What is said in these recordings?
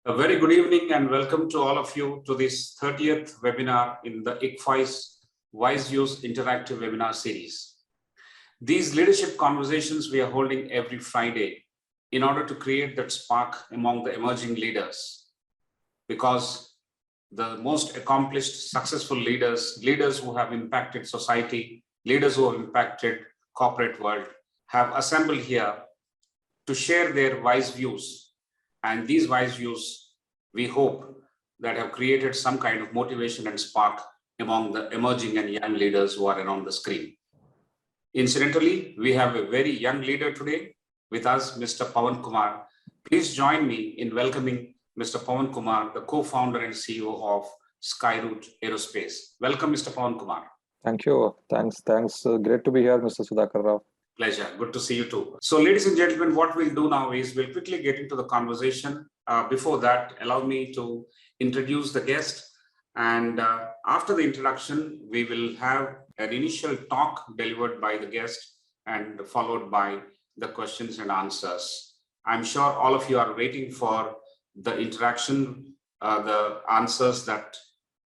A very good evening and welcome to all of you to this 30th webinar in the ICFAI's Wise Views Interactive Webinar Series. These leadership conversations we are holding every Friday in order to create that spark among the emerging leaders, because the most accomplished, successful leaders who have impacted society, leaders who have impacted corporate world, have assembled here to share their wise views. And these wise views, we hope, that have created some kind of motivation and spark among the emerging and young leaders who are around the screen. Incidentally, we have a very young leader today with us, Mr. Pawan Kumar. Please join me in welcoming Mr. Pawan Kumar, the co-founder and CEO of Skyroot Aerospace. Welcome, Mr. Pawan Kumar. Thank you. Thanks. Great to be here, Mr. Sudhakar Rao. Pleasure. Good to see you too. So, ladies and gentlemen, what we'll do now is we'll quickly get into the conversation. Before that, allow me to introduce the guest. And after the introduction, we will have an initial talk delivered by the guest and followed by the questions and answers. I'm sure all of you are waiting for the interaction, the answers that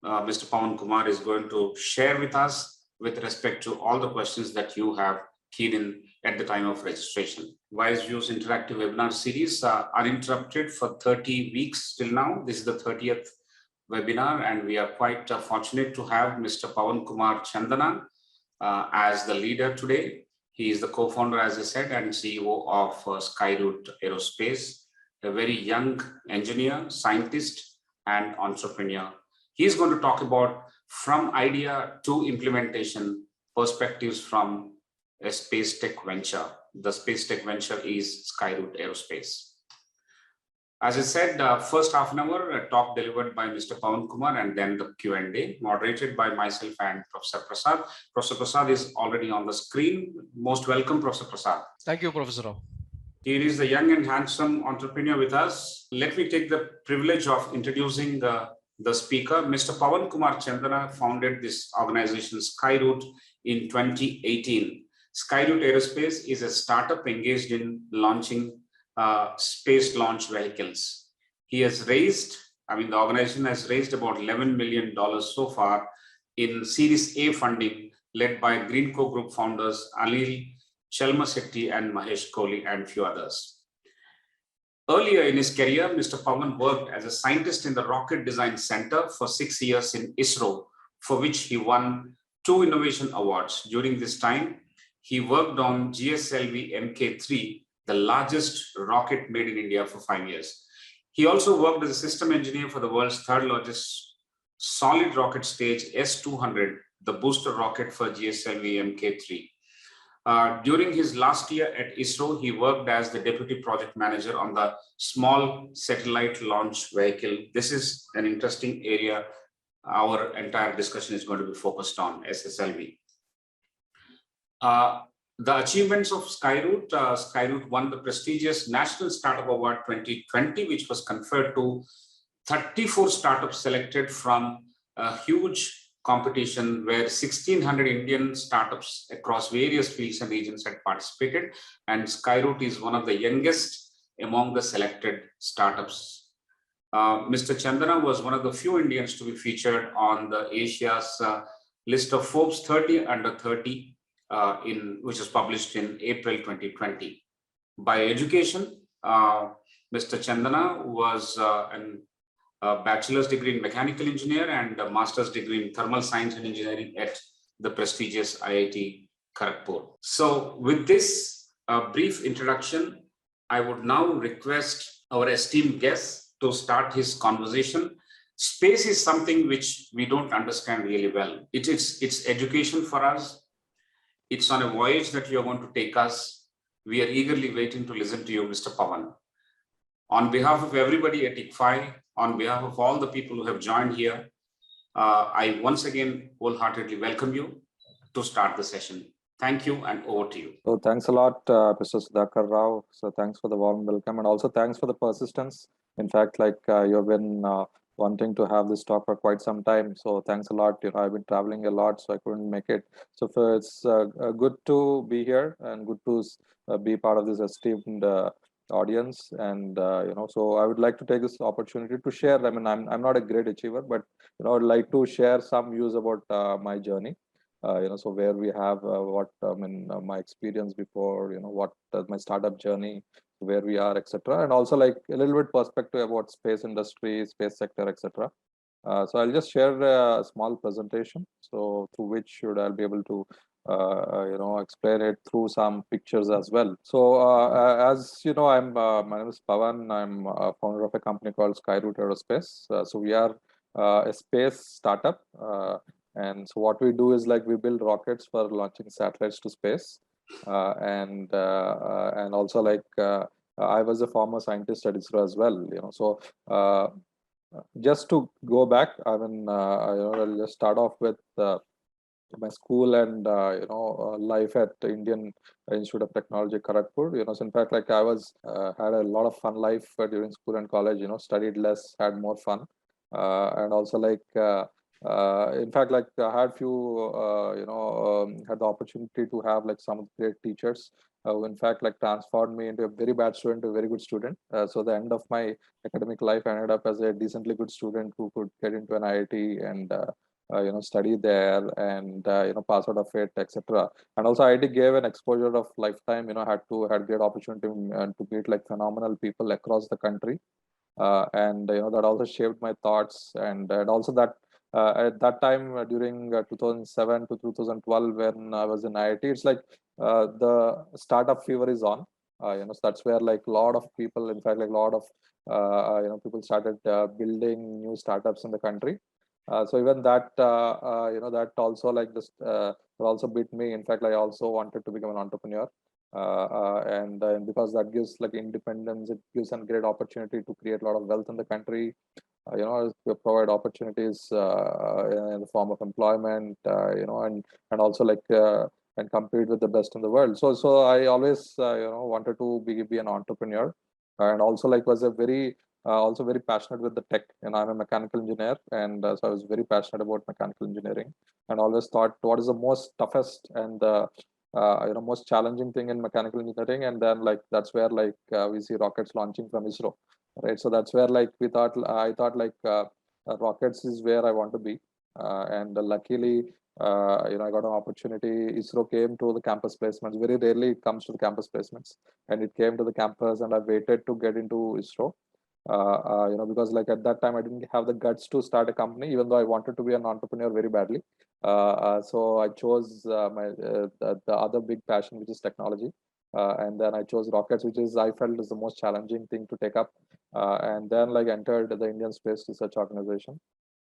Mr. Pawan Kumar is going to share with us with respect to all the questions that you have keyed in at the time of registration. Wise Views Interactive Webinar Series uninterrupted for 30 weeks till now. This is the 30th webinar, and we are quite fortunate to have Mr. Pawan Kumar Chandana as the leader today. He is the co-founder, as I said, and CEO of Skyroot Aerospace, a very young engineer, scientist, and entrepreneur. He is going to talk about from idea to implementation perspectives from a SpaceTech venture. The SpaceTech venture is Skyroot Aerospace. As I said, first half an hour, a talk delivered by Mr. Pawan Kumar, and then the Q&A moderated by myself and Professor Prasad. Professor Prasad is already on the screen. Most welcome, Professor Prasad. Thank you, Professor Rao. Here is the young and handsome entrepreneur with us. Let me take the privilege of introducing the speaker. Mr. Pawan Kumar Chandana founded this organization, Skyroot, in 2018. Skyroot Aerospace is a startup engaged in launching space launch vehicles. He has raised, the organization has raised about $11 million so far in Series A funding led by Greenco Group founders Anil Chelmasetti and Mahesh Kohli and few others. Earlier in his career, Mr. Pawan worked as a scientist in the Rocket Design Center for 6 years in ISRO, for which he won 2 innovation awards. During this time, he worked on GSLV Mk3, the largest rocket made in India, for 5 years. He also worked as a system engineer for the world's third largest solid rocket stage S200, the booster rocket for GSLV Mk3. During his last year at ISRO, he worked as the deputy project manager on the small satellite launch vehicle. This is an interesting area. Our entire discussion is going to be focused on SSLV. The achievements of Skyroot. Skyroot won the prestigious National Startup Award 2020, which was conferred to 34 startups selected from a huge competition where 1,600 Indian startups across various fields and regions had participated. And Skyroot is one of the youngest among the selected startups. Mr. Chandana was one of the few Indians to be featured on the Asia's list of Forbes 30 under 30. Which was published in April 2020. By education, Mr. Chandana was a bachelor's degree in mechanical engineer and a master's degree in thermal science and engineering at the prestigious IIT Kharagpur. So with this brief introduction, I would now request our esteemed guest to start his conversation. Space is something which we don't understand really well. It's education for us. It's on a voyage that you are going to take us. We are eagerly waiting to listen to you, Mr. Pawan. On behalf of everybody at ICFAI, on behalf of all the people who have joined here, I once again wholeheartedly welcome you to start the session. Thank you, and over to you. So thanks a lot, Mr. Sudhakar Rao. So thanks for the warm welcome, and also thanks for the persistence. In fact, you've been wanting to have this talk for quite some time. So thanks a lot. I've been traveling a lot, so I couldn't make it. So it's good to be here and good to be part of this esteemed audience. And so I would like to take this opportunity to share. I mean, I'm not a great achiever, but I'd like to share some views about my journey. So where we have what my experience before, what my startup journey, where we are, etc., and also like a little bit perspective about space industry, space sector, etc. So I'll just share a small presentation, so through which should I'll be able to explain it through some pictures as well. So as you know, my name is Pawan. I'm a founder of a company called Skyroot Aerospace. So we are a space startup, and so what we do is like we build rockets for launching satellites to space, and also like I was a former scientist at ISRO as well. So. Just to go back, I'll just start off with my school and life at the Indian Institute of Technology, Kharagpur. So in fact, like I was had a lot of fun life during school and college. Studied less, had more fun, and also like. In fact, like I had few, had the opportunity to have like some great teachers who, in fact, like transformed me into a very bad student to a very good student. So the end of my academic life, I ended up as a decently good student who could get into an IIT and study there and pass out of it, etc. And also IIT gave an exposure of lifetime. Had great opportunity to meet like phenomenal people across the country, and that also shaped my thoughts. And also that at that time during 2007 to 2012 when I was in IIT, it's like the startup fever is on. So that's where like a lot of people, in fact, like a lot of people started building new startups in the country. So even that that also like this also beat me. In fact, I also wanted to become an entrepreneur, and because that gives like independence, it gives a great opportunity to create a lot of wealth in the country. To provide opportunities in the form of employment, and also like and compete with the best in the world. So I always wanted to be an entrepreneur, and also like was a very also very passionate with the tech. I'm a mechanical engineer, and so I was very passionate about mechanical engineering, and always thought what is the most toughest and the most challenging thing in mechanical engineering. And then like that's where like we see rockets launching from ISRO, right? So that's where like I thought like rockets is where I want to be, and luckily I got an opportunity. ISRO came to the campus placements. Very rarely it comes to the campus placements, and it came to the campus, and I waited to get into ISRO. Because like at that time I didn't have the guts to start a company, even though I wanted to be an entrepreneur very badly. So I chose the other big passion, which is technology. And then I chose rockets, which is I felt is the most challenging thing to take up. And then like entered the Indian Space Research Organization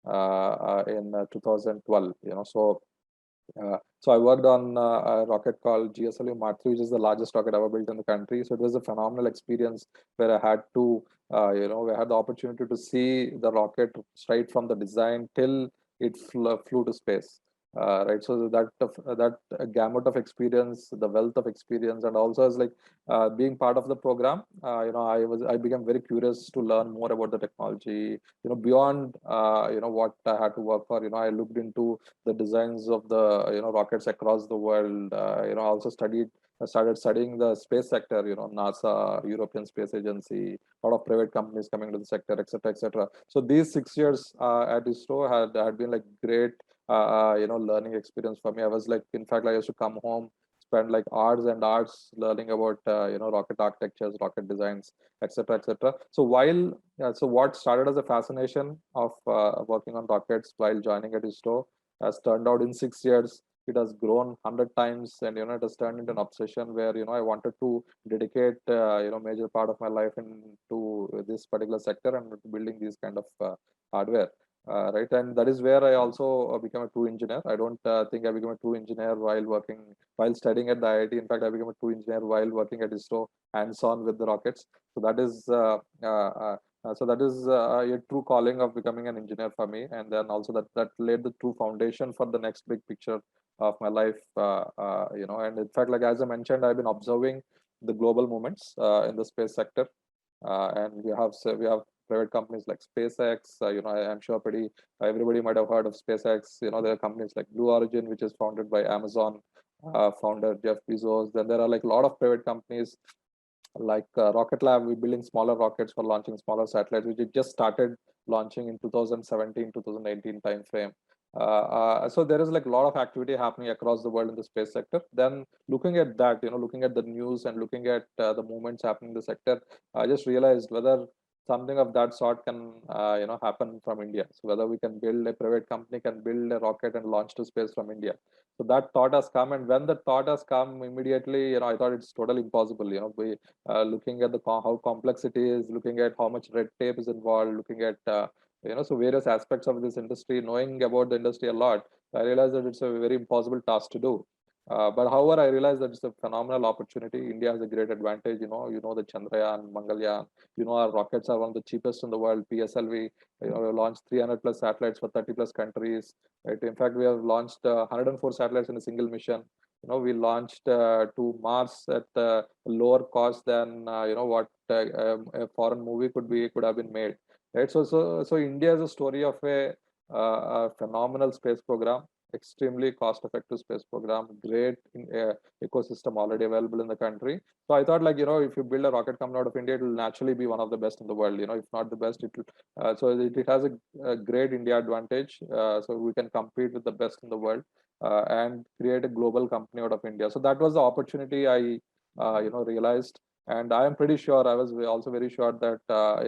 in 2012. So I worked on a rocket called GSLV Mark III, which is the largest rocket ever built in the country. So it was a phenomenal experience where I had to, we had the opportunity to see the rocket straight from the design till it flew to space. Right, so that gamut of experience, the wealth of experience, and also as like being part of the program, I became very curious to learn more about the technology. Beyond what I had to work for. I looked into the designs of the rockets across the world. Also started studying the space sector. NASA, European Space Agency, a lot of private companies coming to the sector, etc., etc. So these 6 years at ISRO had been like great learning experience for me. I was like, in fact, I used to come home, spend like hours and hours learning about rocket architectures, rocket designs, etc., etc. So so what started as a fascination of working on rockets while joining at ISRO has turned out in 6 years. It has grown 100 times, and it has turned into an obsession where I wanted to dedicate major part of my life into this particular sector and building these kind of hardware. Right, and that is where I also became a true engineer. I don't think I became a true engineer while studying at the IIT. In fact, I became a true engineer while working at ISRO, hands-on with the rockets. So that is a true calling of becoming an engineer for me, and then also that laid the true foundation for the next big picture of my life. And in fact, like as I mentioned, I've been observing the global movements in the space sector, and we have private companies like SpaceX. I'm sure pretty everybody might have heard of SpaceX. There are companies like Blue Origin, which is founded by Amazon founder Jeff Bezos. Then there are like a lot of private companies like Rocket Lab, we're building smaller rockets for launching smaller satellites, which it just started launching in 2017, 2018 timeframe. So there is like a lot of activity happening across the world in the space sector. Then looking at that, looking at the news and looking at the movements happening in the sector, I just realized whether something of that sort can happen from India. So whether we can build a private company can build a rocket and launch to space from India. So that thought has come, and when the thought has come, immediately, I thought it's totally impossible. Looking at how complex it is, looking at how much red tape is involved, looking at so various aspects of this industry, knowing about the industry a lot, I realized that it's a very impossible task to do. But however, I realized that it's a phenomenal opportunity. India has a great advantage. The Chandrayaan, Mangalyaan. Our rockets are one of the cheapest in the world. PSLV, we launched 300 plus satellites for 30 plus countries. Right? In fact, we have launched 104 satellites in a single mission. We launched to Mars at a lower cost than what a foreign movie could have been made. Right. So India is a story of a phenomenal space program, extremely cost-effective space program, great ecosystem already available in the country. So I thought, like, if you build a rocket coming out of India, it will naturally be one of the best in the world. If not the best, it will. It has a great India advantage. So we can compete with the best in the world and create a global company out of India. So that was the opportunity I realized. And I am pretty sure, I was also very sure that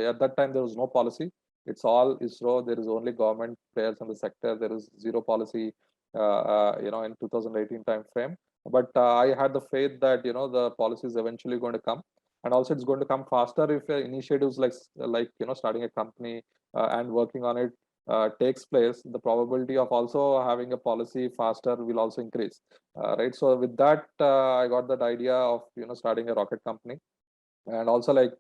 at that time there was no policy. It's all ISRO. There is only government players in the sector. There is zero policy, in 2018 time frame. But I had the faith that the policy is eventually going to come, and also it's going to come faster if initiatives like starting a company and working on it takes place. The probability of also having a policy faster will also increase. Right. So with that, I got that idea of starting a rocket company, and also like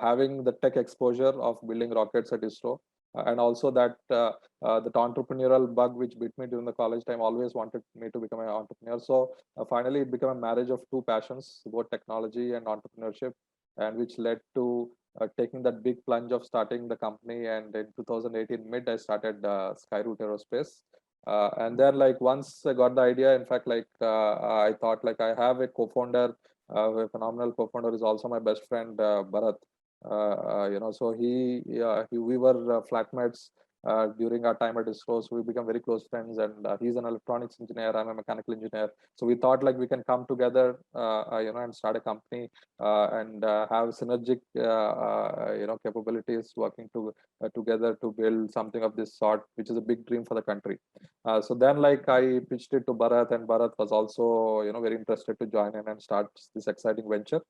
having the tech exposure of building rockets at ISRO, and also that that entrepreneurial bug which bit me during the college time, always wanted me to become an entrepreneur. So finally, it became a marriage of two passions, both technology and entrepreneurship, and which led to taking that big plunge of starting the company. And in 2018 mid, I started Skyroot Aerospace. And then, like, once I got the idea, in fact, like I thought, like, I have a co-founder, a phenomenal co-founder is also my best friend, Bharat. So we were flatmates during our time at ISRO, so we become very close friends. And he's an electronics engineer, I'm a mechanical engineer. So we thought, like, we can come together, and start a company and have synergic, capabilities working together to build something of this sort, which is a big dream for the country. So then, like, I pitched it to Bharat, and Bharat was also, very interested to join in and start this exciting venture.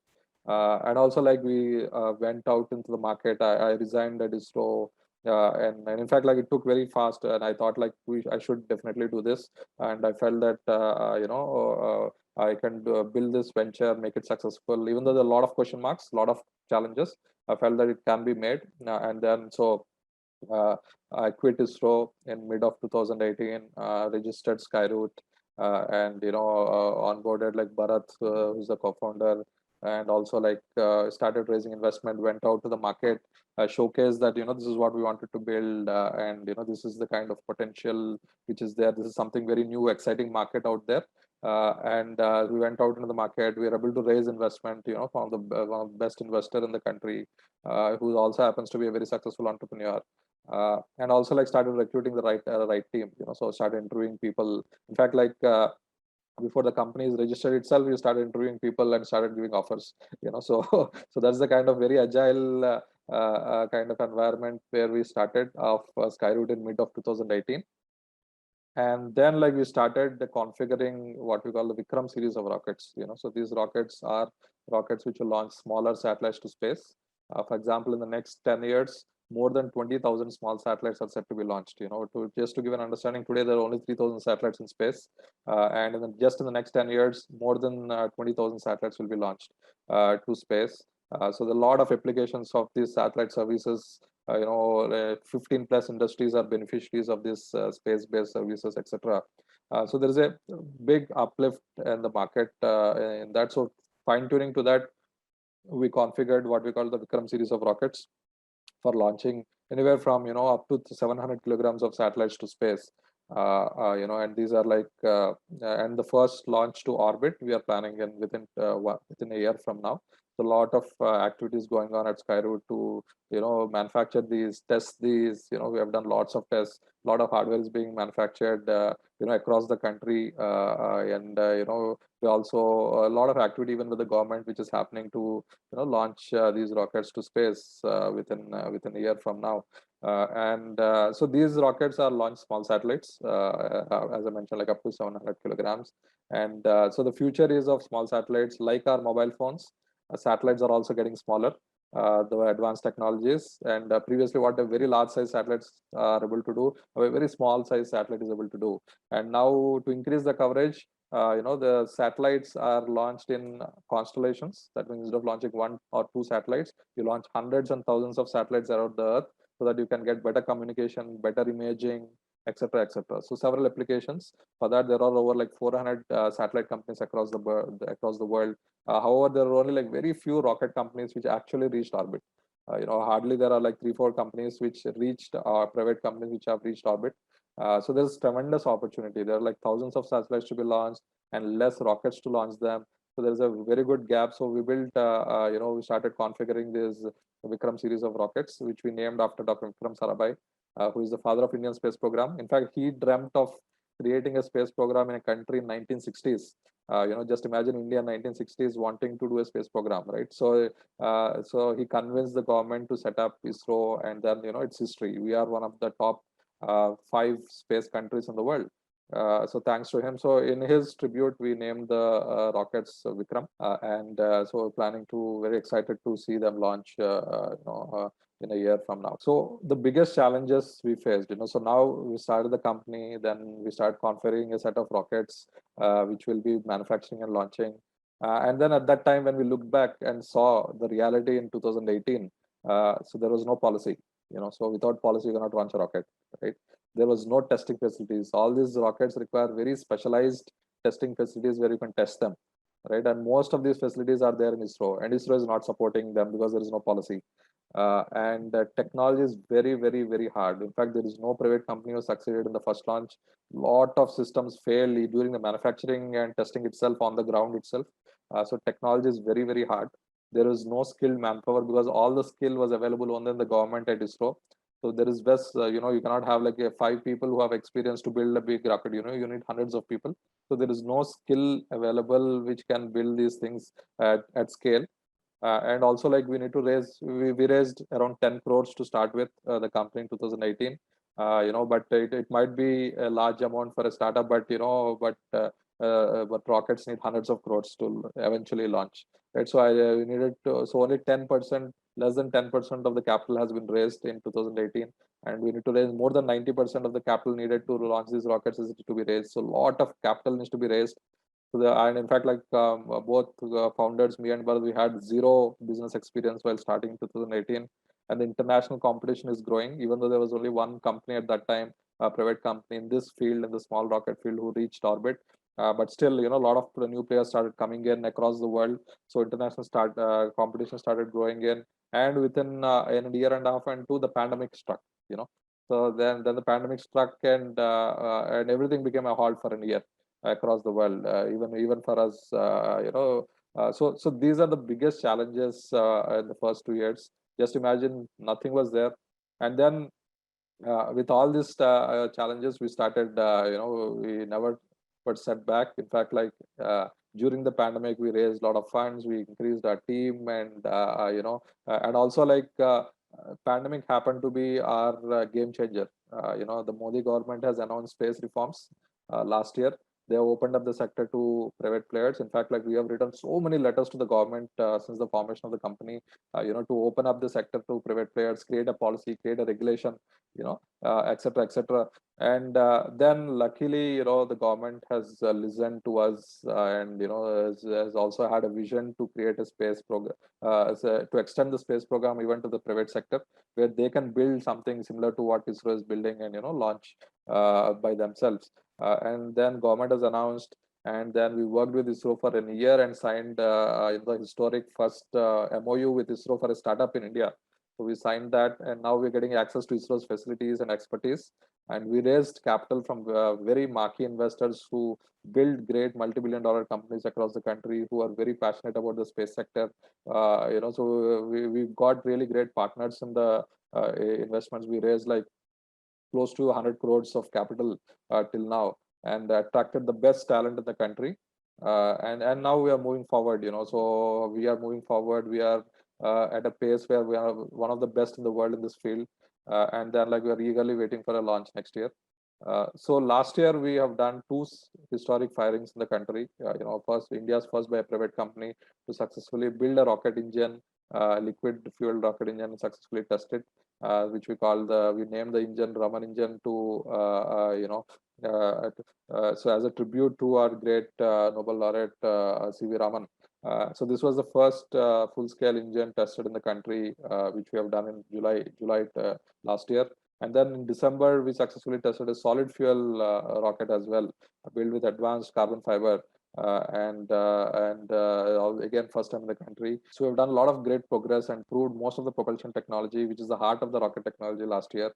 And also, like, we went out into the market. I resigned at ISRO, and in fact, like, it took very fast. And I thought, like, I should definitely do this. And I felt that I can build this venture, make it successful, even though there are a lot of question marks, a lot of challenges. I felt that it can be made, and then so. I quit ISRO in mid of 2018, registered Skyroot, and onboarded like Bharat, who's the co-founder, and also like started raising investment, went out to the market, showcased that this is what we wanted to build, and this is the kind of potential which is there. This is something very new, exciting market out there. And we went out into the market. We were able to raise investment, from the one of the best investor in the country, who also happens to be a very successful entrepreneur. And also, like, started recruiting the right team. So started interviewing people. In fact, like, before the company is registered itself, we started interviewing people and started giving offers. So so that's the kind of very agile kind of environment where we started of Skyroot in mid of 2018. And then, like, we started configuring what we call the Vikram series of rockets. So these rockets are rockets which will launch smaller satellites to space. For example, in the next 10 years, more than 20,000 small satellites are set to be launched. Just to give an understanding, today there are only 3,000 satellites in space, and just in the next 10 years, more than 20,000 satellites will be launched to space. So there are a lot of applications of these satellite services. 15 plus industries are beneficiaries of these space-based services, etc. So there is a big uplift in the market in that. So fine-tuning to that, we configured what we call the Vikram series of rockets for launching anywhere from up to 700 kilograms of satellites to space. And these are like and the first launch to orbit we are planning in within a year from now. So a lot of activities going on at Skyroot to manufacture these, test these. We have done lots of tests. A lot of hardware is being manufactured across the country, and we also a lot of activity even with the government which is happening to launch these rockets to space within a year from now. So these rockets are launched small satellites, as I mentioned, like up to 700 kilograms. And so the future is of small satellites like our mobile phones. Satellites are also getting smaller, the advanced technologies. And previously, what a very large size satellites are able to do, a very small size satellite is able to do. And now to increase the coverage, the satellites are launched in constellations. That means instead of launching one or two satellites, you launch hundreds and thousands of satellites around the Earth so that you can get better communication, better imaging, etc., etc. So several applications for that. There are over like 400 satellite companies across the world. However, there are only like very few rocket companies which actually reached orbit. Hardly there are like 3-4 companies which reached private companies which have reached orbit. So there's tremendous opportunity. There are like thousands of satellites to be launched and less rockets to launch them. So there's a very good gap. So we built, we started configuring this Vikram series of rockets, which we named after Dr. Vikram Sarabhai, who is the father of Indian space program. In fact, he dreamt of creating a space program in a country in 1960s. Just imagine India in 1960s wanting to do a space program, right? So he convinced the government to set up ISRO, and then it's history. We are one of the top 5 space countries in the world. So thanks to him. So in his tribute, we named the rockets Vikram, and so we're planning to very excited to see them launch, in a year from now. So the biggest challenges we faced, so now we started the company, then we started configuring a set of rockets, which will be manufacturing and launching. And then at that time, when we looked back and saw the reality in 2018, so there was no policy, so without policy, you cannot launch a rocket, right? There was no testing facilities. All these rockets require very specialized testing facilities where you can test them, right? And most of these facilities are there in ISRO, and ISRO is not supporting them because there is no policy. And technology is very, very, very hard. In fact, there is no private company who succeeded in the first launch. Lot of systems fail during the manufacturing and testing itself on the ground itself. So technology is very, very hard. There is no skilled manpower because all the skill was available only in the government at ISRO. So there is best, you cannot have like 5 people who have experience to build a big rocket. You need hundreds of people. So there is no skill available which can build these things at scale. And also, like, we need to we raised around 10 crores to start with the company in 2018. But it might be a large amount for a startup, but rockets need hundreds of crores to eventually launch, right? So we needed to, so only 10%, less than 10% of the capital has been raised in 2018, and we need to raise more than 90% of the capital needed to launch these rockets is to be raised. So a lot of capital needs to be raised. And in fact, like, both founders, me and Bharat, we had zero business experience while starting in 2018, and the international competition is growing. Even though there was only one company at that time, a private company in this field, in the small rocket field, who reached orbit, but still, a lot of new players started coming in across the world. So international competition started growing in, and within a year and a half and two, the pandemic struck. So then the pandemic struck, and everything became a halt for a year across the world, even for us. So these are the biggest challenges in the first 2 years. Just imagine, nothing was there, and then with all these challenges, we started. We never got set back. In fact, like, during the pandemic, we raised a lot of funds. We increased our team, and also, like, pandemic happened to be our game changer. The Modi government has announced space reforms last year. They have opened up the sector to private players. In fact, like, we have written so many letters to the government since the formation of the company, to open up the sector to private players, create a policy, create a regulation, etc., etc. And then luckily, the government has listened to us, and has also had a vision to create a space program, to extend the space program even to the private sector, where they can build something similar to what ISRO is building, and launch by themselves. And then government has announced, and then we worked with ISRO for a year and signed the historic first MOU with ISRO for a startup in India. So we signed that, and now we're getting access to ISRO's facilities and expertise. And we raised capital from very marquee investors who build great multi-billion-dollar companies across the country, who are very passionate about the space sector. So we got really great partners in the investments. We raised like close to 100 crores of capital till now, and attracted the best talent in the country. And now we are moving forward. So we are moving forward. We are at a pace where we are one of the best in the world in this field, and then like we are eagerly waiting for a launch next year. So last year we have done two historic firings in the country. First, India's first by a private company to successfully build a rocket engine, liquid fuel rocket engine, and successfully tested, which we named the engine Raman engine to so as a tribute to our great Nobel laureate C.V. Raman. So this was the first full-scale engine tested in the country, which we have done in July last year. And then in December, we successfully tested a solid fuel rocket as well, built with advanced carbon fiber. Again, first time in the country. So we've done a lot of great progress and proved most of the propulsion technology, which is the heart of the rocket technology last year.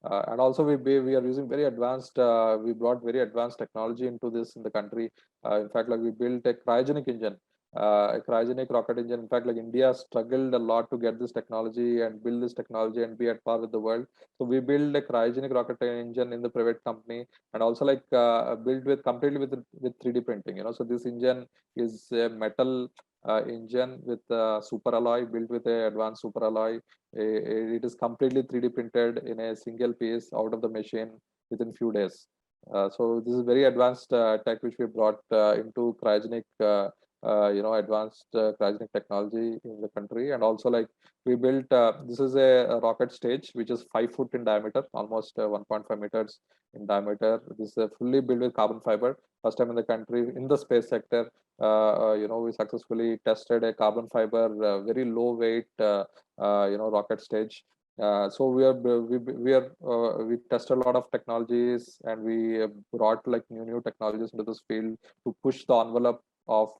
And also we are using very advanced, we brought very advanced technology into this in the country. In fact, like we built a cryogenic engine, a cryogenic rocket engine. In fact, like India struggled a lot to get this technology and build this technology and be at par with the world. So we built a cryogenic rocket engine in the private company, and also like built completely with 3D printing. So this engine is a metal engine with super alloy, built with a advanced super alloy. It is completely 3D printed in a single piece out of the machine within few days. So this is very advanced tech which we brought into cryogenic, advanced cryogenic technology in the country. And also like we built, this is a rocket stage which is 5 foot in diameter, almost 1.5 meters in diameter. This is fully built with carbon fiber. First time in the country in the space sector. We successfully tested a carbon fiber, very low weight, rocket stage. So we tested a lot of technologies, and we brought like new technologies into this field to push the envelope of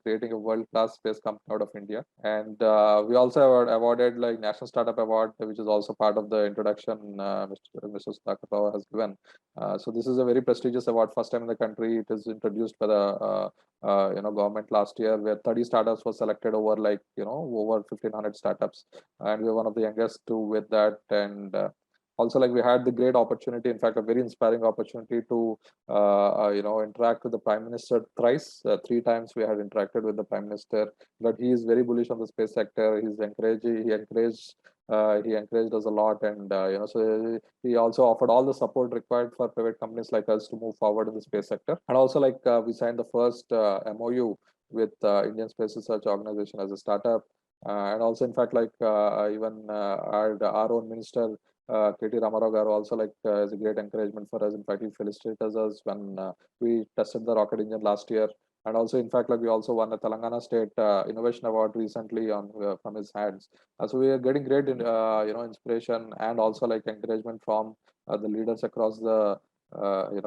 creating a world-class space company out of India. And we also awarded like National Startup Award, which is also part of the introduction Mr. Sudhakar Rao has given. So this is a very prestigious award, first time in the country. It is introduced by the government last year, where 30 startups were selected over over 1,500 startups, and we're one of the youngest to with that. And also like we had the great opportunity, in fact a very inspiring opportunity to interact with the Prime Minister thrice. 3 times we had interacted with the Prime Minister, but he is very bullish on the space sector. He encouraged us a lot, and so he also offered all the support required for private companies like us to move forward in the space sector. And also like we signed the first MOU with Indian Space Research Organization as a startup. And also in fact like even our own minister K.T. Ramarao Garu also like is a great encouragement for us. In fact, he felicitated us when we tested the rocket engine last year. And also, in fact, like we also won the Telangana State Innovation Award recently from his hands. So we are getting great, inspiration and also like encouragement from the leaders across the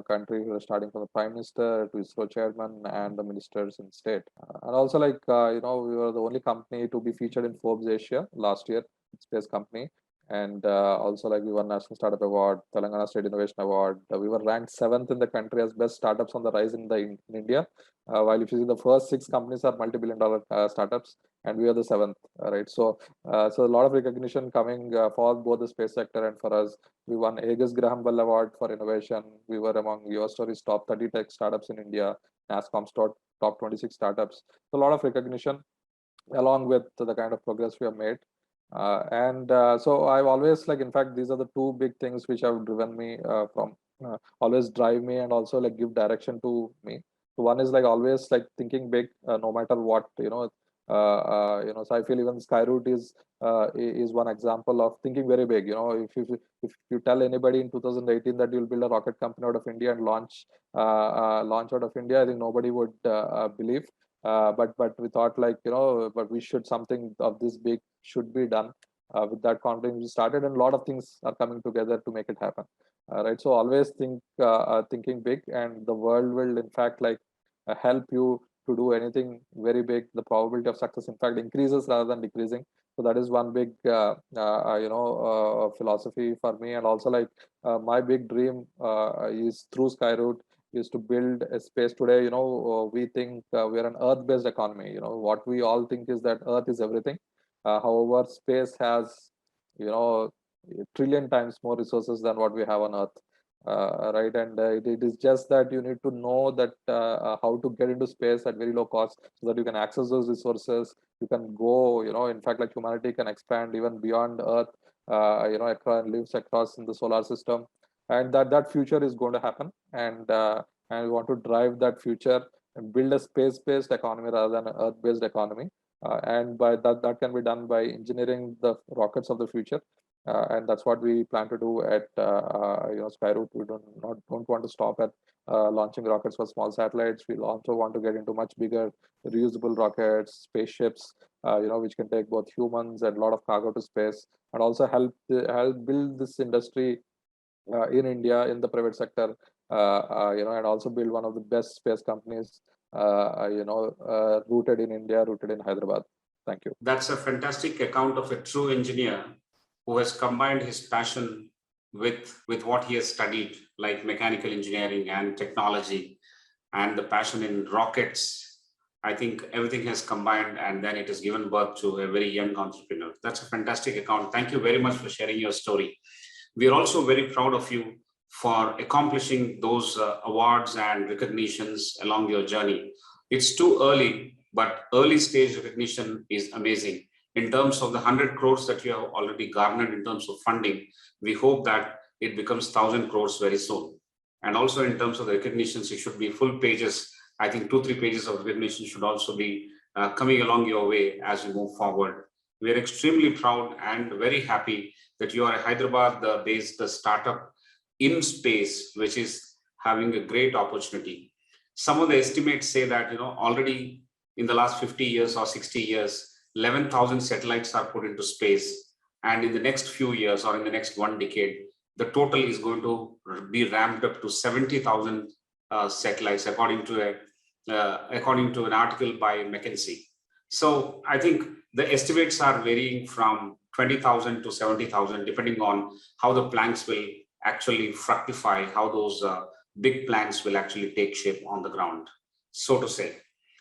country, starting from the Prime Minister to ISRO chairman and the ministers in state. And also like we were the only company to be featured in Forbes Asia last year, space company. And also like we won National Startup Award, Telangana State Innovation Award. We were ranked 7th in the country as best startups on the rise in India. While if you see the first 6 companies are multi-billion-dollar startups, and we are the 7th, right? So a lot of recognition coming for both the space sector and for us. We won Aegis Graham Bell Award for innovation. We were among Your Story's top 30 tech startups in India, NASSCOM's top 26 startups. So a lot of recognition along with the kind of progress we have made. So I've always like, in fact, these are the 2 big things which have driven me from always drive me and also like give direction to me. So one is like always like thinking big, no matter what, so I feel even Skyroot is one example of thinking very big. If you tell anybody in 2018 that you'll build a rocket company out of India and launch out of India, I think nobody would believe. But we thought like, but we should, something of this big should be done. With that confidence we started, and a lot of things are coming together to make it happen. Right. So always thinking big, and the world will in fact like help you to do anything very big, the probability of success, in fact, increases rather than decreasing. So that is one big, philosophy for me. And also, like, my big dream is through Skyroot is to build a space. Today, we think we are an Earth-based economy. What we all think is that Earth is everything. However, space has, a trillion times more resources than what we have on Earth. Right, and it is just that you need to know that how to get into space at very low cost, so that you can access those resources. You can go, in fact, like, humanity can expand even beyond Earth, across, lives across in the solar system, and that future is going to happen. And we want to drive that future and build a space-based economy rather than an Earth-based economy. And by that can be done by engineering the rockets of the future. And that's what we plan to do at Skyroot. We don't want to stop at launching rockets for small satellites. We also want to get into much bigger reusable rockets, spaceships, which can take both humans and a lot of cargo to space, and also help build this industry in India, in the private sector, and also build one of the best space companies, rooted in India, rooted in Hyderabad. Thank you. That's a fantastic account of a true engineer who has combined his passion with what he has studied, like mechanical engineering and technology, and the passion in rockets. I think everything has combined, and then it has given birth to a very young entrepreneur. That's a fantastic account. Thank you very much for sharing your story. We are also very proud of you for accomplishing those awards and recognitions along your journey. It's too early, but early stage recognition is amazing. In terms of the 100 crores that you have already garnered in terms of funding, we hope that it becomes 1,000 crores very soon. And also in terms of the recognitions, it should be full pages. I think 2-3 pages of recognition should also be coming along your way as we move forward. We are extremely proud and very happy that you are a Hyderabad-based startup in space, which is having a great opportunity. Some of the estimates say that, already in the last 50 years or 60 years, 11,000 satellites are put into space. And in the next few years, or in the next 1 decade, the total is going to be ramped up to 70,000 satellites, according to an article by McKinsey. So I think the estimates are varying from 20,000 to 70,000, depending on how the plans will actually fructify, how those big plans will actually take shape on the ground, so to say.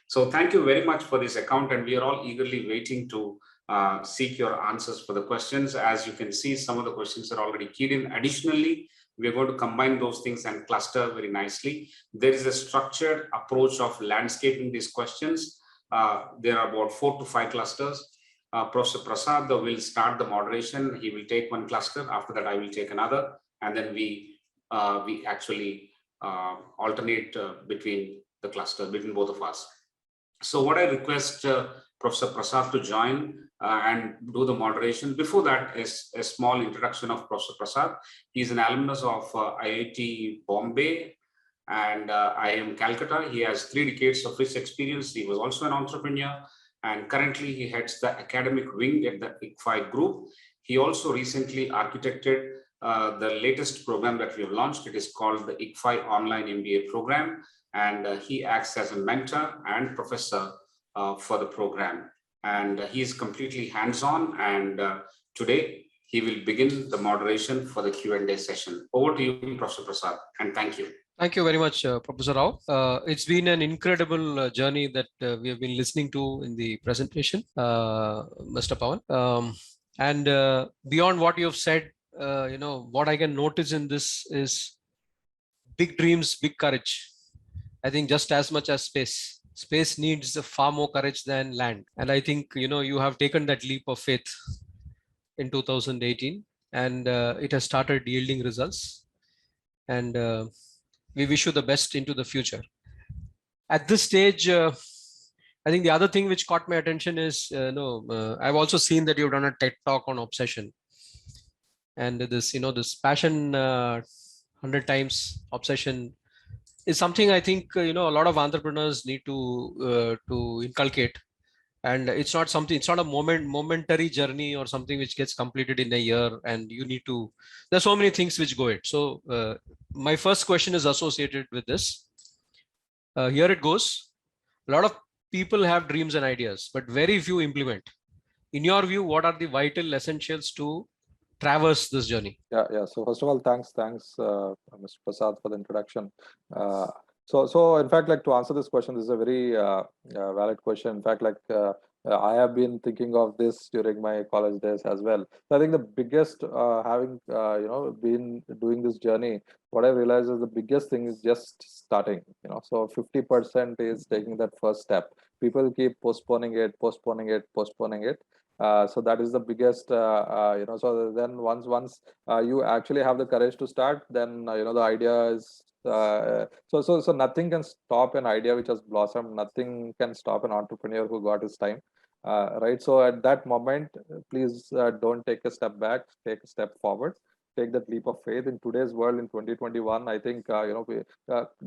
So thank you very much for this account, and we are all eagerly waiting to seek your answers for the questions. As you can see, some of the questions are already keyed in. Additionally, we are going to combine those things and cluster very nicely. There is a structured approach of landscaping these questions. There are about 4 to 5 clusters. Professor Prasad will start the moderation. He will take one cluster. After that, I will take another, and then we actually alternate between the clusters, between both of us. So what I request Professor Prasad to join and do the moderation. Before that is a small introduction of Professor Prasad. He's an alumnus of IIT Bombay and IIM Calcutta. He has 3 decades of rich experience. He was also an entrepreneur, and currently he heads the academic wing at the ICFAI group. He also recently architected the latest program that we have launched. It is called the ICFAI Online MBA program, and he acts as a mentor and professor for the program. And he is completely hands-on, and today he will begin the moderation for the Q&A session. Over to you, Professor Prasad, and thank you. Thank you very much, Professor Rao. It's been an incredible journey that we have been listening to in the presentation, Mr. Pawan. And beyond what you have said, what I can notice in this is big dreams, big courage. I think just as much as space needs far more courage than land. And I think, you have taken that leap of faith in 2018, and it has started yielding results. And we wish you the best into the future. At this stage, I think the other thing which caught my attention is, I've also seen that you've done a TED talk on obsession. And this, this passion 100 times obsession is something I think, a lot of entrepreneurs need to inculcate. And it's not a momentary journey or something which gets completed in a year, and you need to, there's so many things which go it. So my first question is associated with this. Here it goes. A lot of people have dreams and ideas, but very few implement. In your view, what are the vital essentials to traverse this journey? Yeah. So first of all, thanks, Mr. Prasad, for the introduction. So in fact, like to answer this question, this is a very valid question. In fact, I have been thinking of this during my college days as well. So I think the biggest, having been doing this journey, what I realized is the biggest thing is just starting. So 50% is taking that first step. People keep postponing it. So that is the biggest, so then once you actually have the courage to start, then the idea is so nothing can stop an idea which has blossomed. Nothing can stop an entrepreneur who got his time, right? So at that moment, please don't take a step back, take a step forward, take that leap of faith. In today's world, in 2021, I think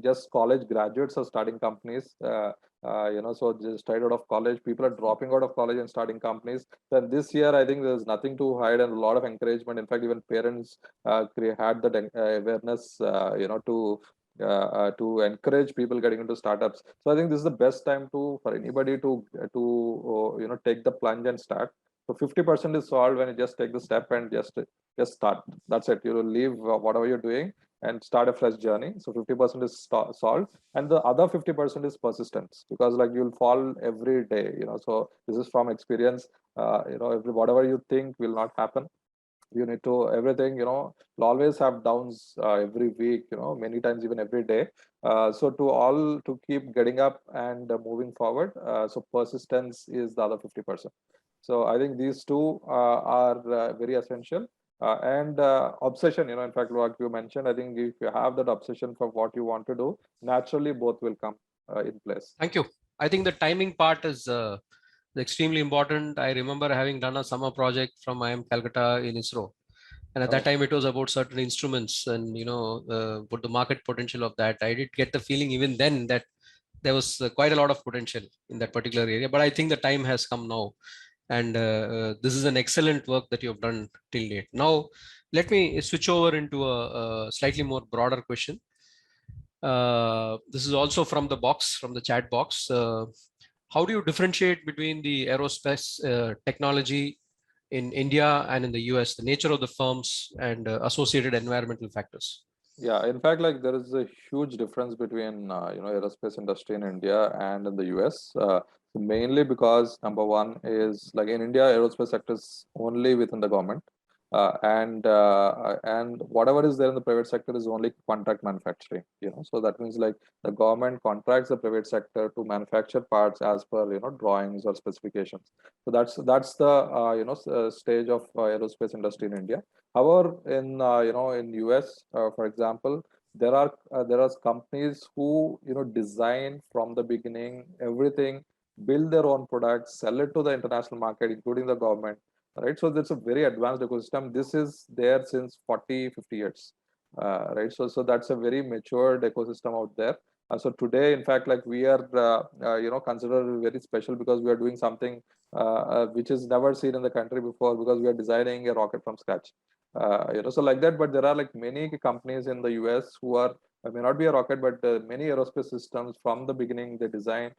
just college graduates are starting companies. So just straight out of college, people are dropping out of college and starting companies. Then this year, I think there's nothing to hide and a lot of encouragement. In fact, even parents had that awareness, to encourage people getting into startups. So I think this is the best time for anybody to take the plunge and start. So 50% is solved when you just take the step and just start. That's it. You will leave whatever you're doing and start a fresh journey. So 50% is solved, and the other 50% is persistence, because like you'll fall every day. So this is from experience. Whatever you think will not happen. You need to everything. You'll always have downs every week. Many times even every day. So to keep getting up and moving forward. So persistence is the other 50%. So I think these two are very essential. And obsession, in fact, like you mentioned, I think if you have that obsession for what you want to do, naturally both will come in place. Thank you. I think the timing part is extremely important. I remember having done a summer project from IIM Calcutta in ISRO. And at that time, it was about certain instruments and, what the market potential of that. I did get the feeling even then that there was quite a lot of potential in that particular area. But I think the time has come now. And this is an excellent work that you have done till date. Now, let me switch over into a slightly more broader question. This is also from the chat box. How do you differentiate between the aerospace technology in India and in the US, the nature of the firms and associated environmental factors? Yeah, in fact, like there is a huge difference between aerospace industry in India and in the US. Mainly because number one is like in India, aerospace sector is only within the government, and whatever is there in the private sector is only contract manufacturing. So that means like the government contracts the private sector to manufacture parts as per drawings or specifications. So that's the stage of aerospace industry in India. However, in US, for example, there are companies who design from the beginning everything, build their own products, sell it to the international market, including the government. Right, so that's a very advanced ecosystem. This is there since 40-50 years. Right, so that's a very matured ecosystem out there. So today, in fact, like we are considered very special because we are doing something which is never seen in the country before, because we are designing a rocket from scratch. So like that. But there are like many companies in the US who are, may not be a rocket, but many aerospace systems from the beginning they design,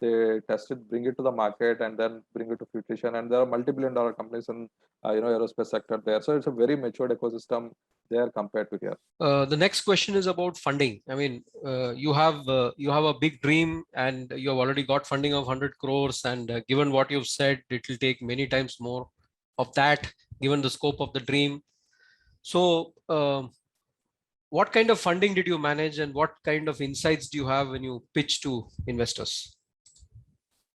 they test it, bring it to the market, and then bring it to fruition. And there are multi-billion-dollar companies in aerospace sector there. So it's a very matured ecosystem there compared to here. The next question is about funding. I mean, you have a big dream, and you have already got funding of 100 crores. And given what you've said, it will take many times more of that, given the scope of the dream. So, what kind of funding did you manage, and what kind of insights do you have when you pitch to investors?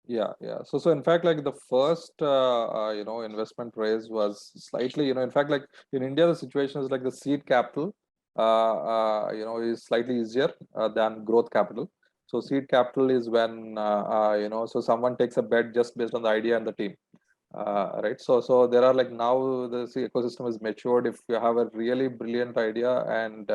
Yeah. So in fact, like the first investment raise was slightly, in fact, like in India, the situation is like the seed capital is slightly easier than growth capital. So seed capital is when so someone takes a bet just based on the idea and the team. Right, so there are like now the ecosystem is matured. If you have a really brilliant idea and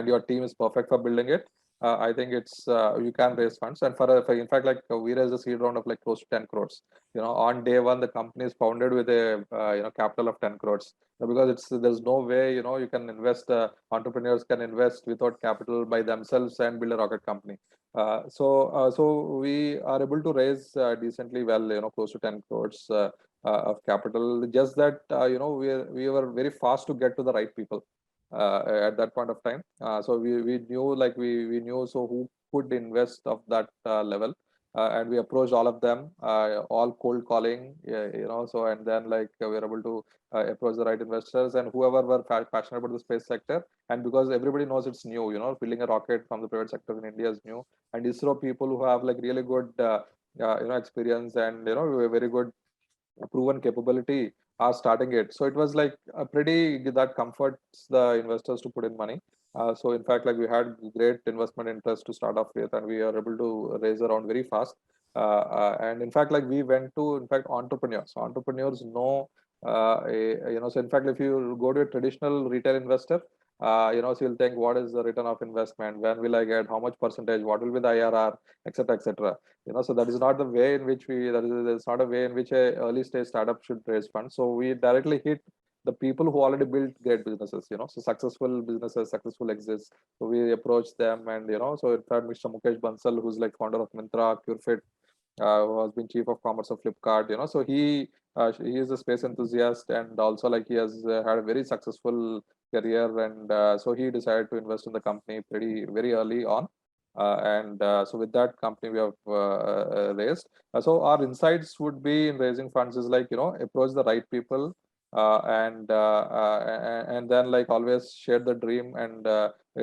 your team is perfect for building it, I think it's you can raise funds. And for in fact, like we raised a seed round of like close to 10 crores. On day one, the company is founded with a capital of 10 crores, because there's no way you can invest. Entrepreneurs can invest without capital by themselves and build a rocket company. So we are able to raise decently well, close to 10 crores of capital. Just that, we were very fast to get to the right people at that point of time. So we knew, like we knew, so who could invest of that level. And we approached all of them, all cold calling, so, and then like we were able to approach the right investors and whoever were passionate about the space sector. And because everybody knows it's new, building a rocket from the private sector in India is new, and ISRO people who have like really good experience and very good proven capability are starting it. So it was like a pretty that comforts the investors to put in money. So in fact, like we had great investment interest to start off with, and we are able to raise around very fast. And in fact, like we went to in fact entrepreneurs. Entrepreneurs know, so in fact, if you go to a traditional retail investor, so you'll think, what is the return of investment? When will I get? How much percentage? What will be the IRR, etc., etc. So that is not the way in which that's not a way in which a early stage startup should raise funds. So we directly hit the people who already built great businesses, so successful businesses, successful exits. So we approach them, and so in fact, Mr. Mukesh Bansal, who's like founder of Myntra, CureFit, who has been chief of commerce of Flipkart, so he is a space enthusiast, and also like he has had a very successful career, and so he decided to invest in the company pretty very early on. And so with that company we have raised. So our insights would be in raising funds is like, approach the right people, and then like always share the dream, and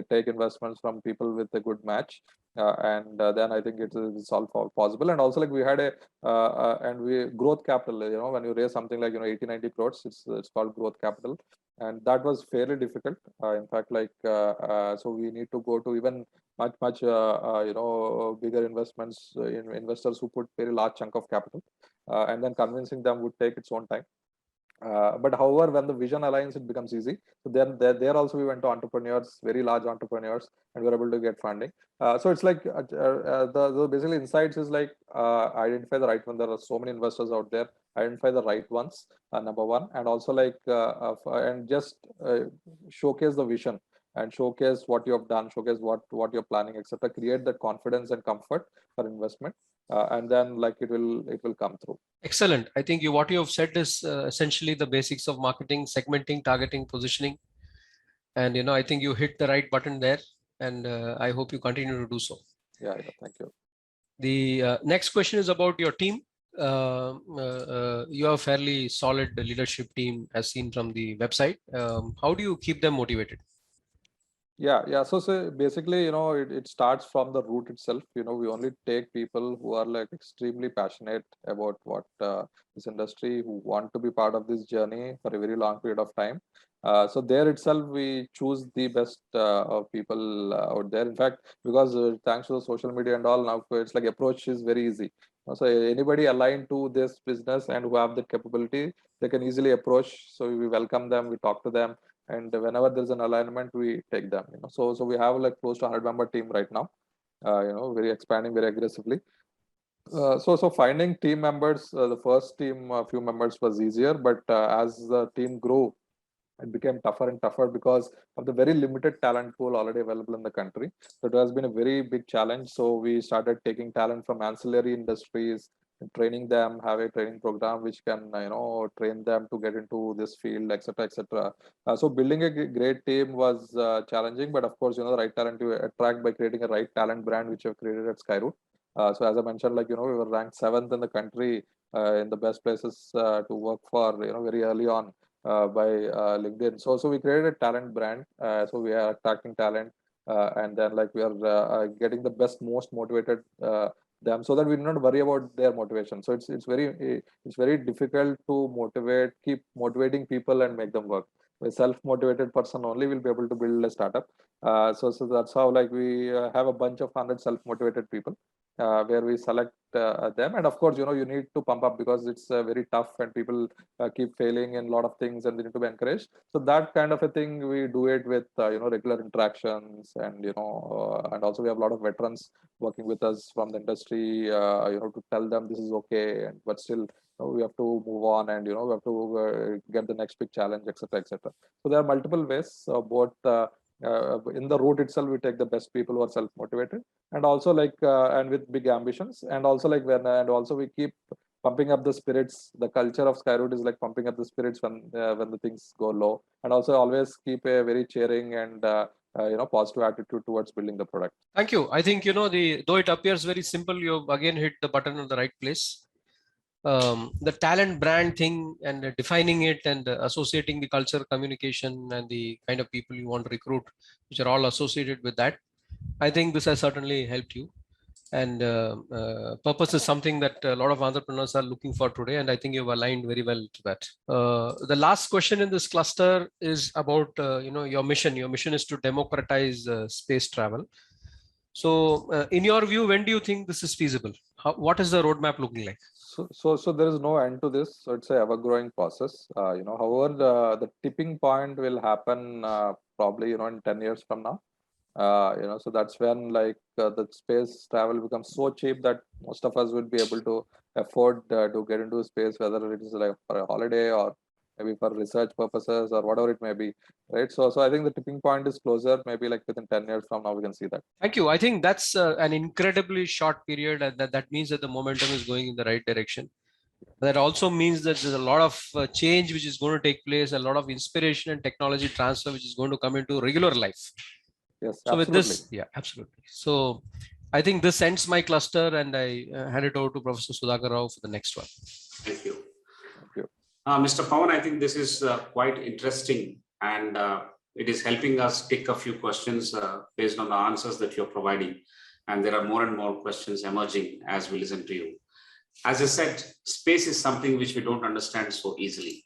take investments from people with a good match. And then I think it's all possible. And also like we had a and we growth capital, when you raise something like 80-90 crores, it's called growth capital, and that was fairly difficult. In fact, like so we need to go to even much bigger investments, in investors who put very large chunk of capital, and then convincing them would take its own time. But however, when the vision aligns, it becomes easy. So then there also we went to entrepreneurs, very large entrepreneurs, and we were able to get funding. So it's like the basically insights is like, identify the right one. There are so many investors out there. Identify the right ones, number one, and also like and just showcase the vision, and showcase what you have done, showcase what you're planning, etc. Create that confidence and comfort for investment, and then like it will come through. Excellent. I think what you have said is essentially the basics of marketing, segmenting, targeting, positioning. And I think you hit the right button there, and I hope you continue to do so. Yeah, thank you. The next question is about your team. You have a fairly solid leadership team as seen from the website. How do you keep them motivated? Yeah. So basically, it starts from the root itself. We only take people who are like extremely passionate about what this industry, who want to be part of this journey for a very long period of time. So there itself, we choose the best of people out there. In fact, because thanks to the social media and all, now it's like approach is very easy. So anybody aligned to this business and who have the capability, they can easily approach. So we welcome them, we talk to them, and whenever there's an alignment, we take them. So we have like close to 100-member team right now. Very expanding very aggressively. So finding team members, the first team, a few members was easier, but as the team grew, it became tougher and tougher because of the very limited talent pool already available in the country. So it has been a very big challenge. So we started taking talent from ancillary industries, training them, have a training program which can train them to get into this field, etc., etc. So building a great team was challenging, but of course, the right talent you attract by creating a right talent brand, which we have created at Skyroot. So as I mentioned, like we were ranked 7th in the country in the best places to work for very early on by LinkedIn. So we created a talent brand. So we are attracting talent, and then like we are getting the best, most motivated them, so that we do not worry about their motivation. So it's very difficult to keep motivating people and make them work. A self-motivated person only will be able to build a startup. So that's how like we have a bunch of 100 self-motivated people, where we select them. And of course, you need to pump up because it's very tough and people keep failing in a lot of things and they need to be encouraged. So that kind of a thing, we do it with regular interactions, and and also we have a lot of veterans working with us from the industry, to tell them this is okay, but still we have to move on, and we have to get the next big challenge, etc., etc. So there are multiple ways, both in the route itself, we take the best people who are self-motivated, and also like and with big ambitions, and also like and also we keep pumping up the spirits. The culture of Skyroot is like pumping up the spirits when the things go low, and also always keep a very cheering and positive attitude towards building the product. Thank you. I think, though it appears very simple, you've again hit the button on the right place. The talent brand thing and defining it and associating the culture, communication, and the kind of people you want to recruit, which are all associated with that. I think this has certainly helped you. And purpose is something that a lot of entrepreneurs are looking for today. And I think you've aligned very well to that. The last question in this cluster is about, your mission. Your mission is to democratize space travel. So in your view, when do you think this is feasible? What is the roadmap looking like? So there is no end to this. So it's a ever-growing process. However, the tipping point will happen probably in 10 years from now. So that's when the space travel becomes so cheap that most of us would be able to afford to get into space, whether it is like for a holiday or maybe for research purposes or whatever it may be, right? So I think the tipping point is closer, maybe like within 10 years from now we can see that. Thank you. I think that's an incredibly short period, and that means that the momentum is going in the right direction. That also means that there's a lot of change which is going to take place, a lot of inspiration and technology transfer which is going to come into regular life. Yes, so absolutely. With this, yeah, absolutely. So I think this ends my cluster, and I hand it over to Professor Sudhakar Rao for the next one. Thank you. Mr. Pawan, I think this is quite interesting, and it is helping us pick a few questions based on the answers that you're providing. And there are more and more questions emerging as we listen to you. As I said, space is something which we don't understand so easily.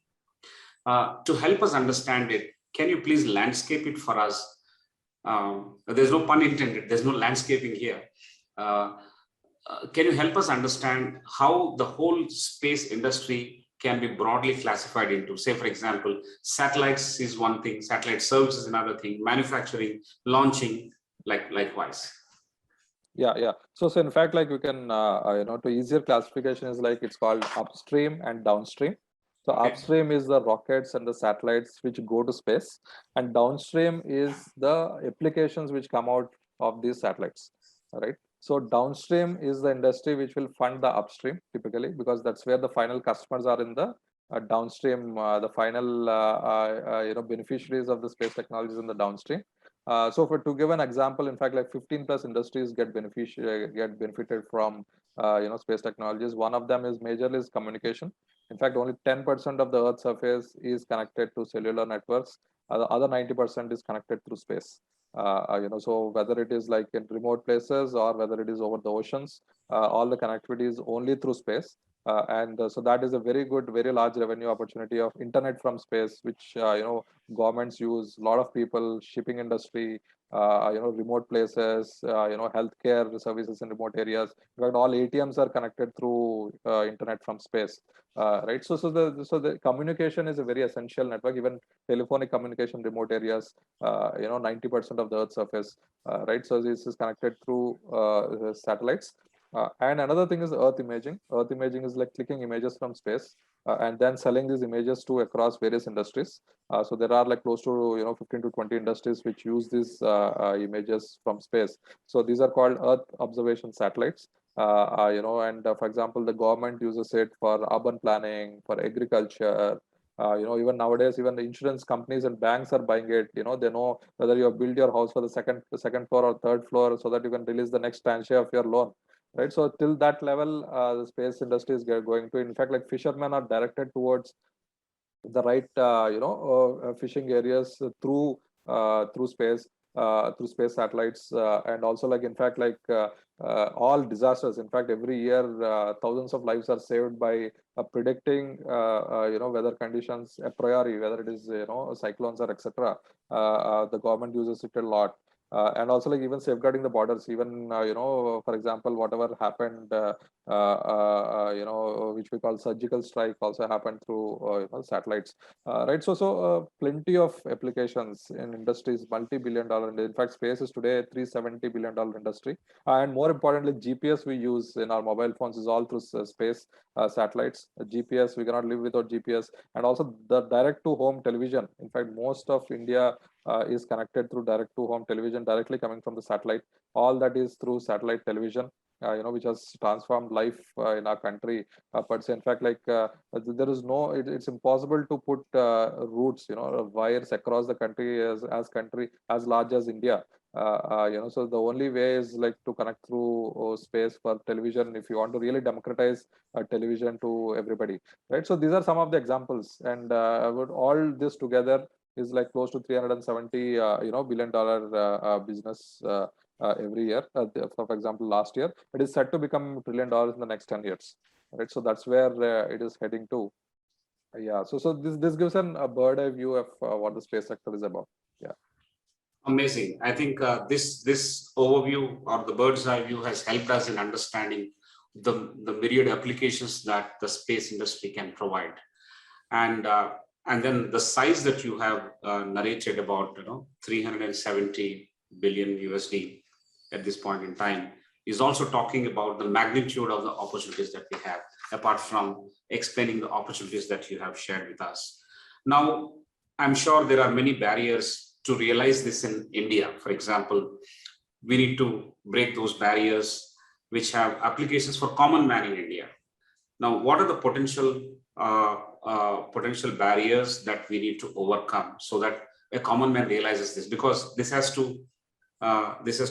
To help us understand it, can you please landscape it for us? There's no pun intended, there's no landscaping here. Can you help us understand how the whole space industry can be broadly classified into, say, for example, satellites is one thing, satellite service is another thing, manufacturing, launching, likewise. Yeah. So in fact, like we can, to easier classification is like it's called upstream and downstream. So upstream is the rockets and the satellites which go to space, and downstream is the applications which come out of these satellites, right? So downstream is the industry which will fund the upstream typically, because that's where the final customers are in the downstream, the final beneficiaries of the space technologies in the downstream. So to give an example, in fact, like 15 plus industries get benefited from space technologies. One of them is majorly is communication. In fact, only 10% of the Earth's surface is connected to cellular networks. The other 90% is connected through space. So whether it is like in remote places or whether it is over the oceans, all the connectivity is only through space. So that is a very good, very large revenue opportunity of internet from space, which governments use, a lot of people, shipping industry, remote places, healthcare services in remote areas. In fact, all ATMs are connected through internet from space, right? So the communication is a very essential network. Even telephonic communication, remote areas, 90% of the Earth's surface, right? So this is connected through satellites. And another thing is Earth imaging. Earth imaging is like clicking images from space and then selling these images to across various industries. So there are like close to 15 to 20 industries which use these images from space. So these are called Earth observation satellites. And for example, the government uses it for urban planning, for agriculture. Even nowadays, even the insurance companies and banks are buying it. They know whether you have built your house for the second floor or third floor, so that you can release the next tranche of your loan. Right, so till that level, the space industry is going to. In fact, like fishermen are directed towards the right, fishing areas through space, through space satellites, and also like in fact, like all disasters. In fact, every year, thousands of lives are saved by predicting, weather conditions a priori, whether it is cyclones or etc. The government uses it a lot. And also like even safeguarding the borders, even for example, whatever happened, which we call surgical strike, also happened through satellites, right? So plenty of applications in industries, multi-billion-dollar. In fact, space is today a $370 billion industry, and more importantly, GPS we use in our mobile phones is all through space satellites. GPS, we cannot live without GPS, and also the direct-to-home television. In fact, most of India is connected through direct to home television directly coming from the satellite. All that is through satellite television, which has transformed life in our country. But in fact, there is no, it's impossible to put routes, wires across the country as large as India. So the only way is like to connect through space for television if you want to really democratize television to everybody, right? So these are some of the examples, and with all this together is like close to 370 billion-dollar business every year. For example, last year it is set to become $1 trillion in the next 10 years, right? So that's where it is heading to. Yeah. So this gives a bird eye view of what the space sector is about. Yeah. Amazing. I think this overview or the bird's eye view has helped us in understanding the myriad applications that the space industry can provide, and then the size that you have narrated about, 370 billion USD at this point in time is also talking about the magnitude of the opportunities that we have, apart from explaining the opportunities that you have shared with us. Now, I'm sure there are many barriers to realize this in India. For example, we need to break those barriers which have applications for common man in India. Now, what are the potential barriers that we need to overcome so that a common man realizes this? Because this has to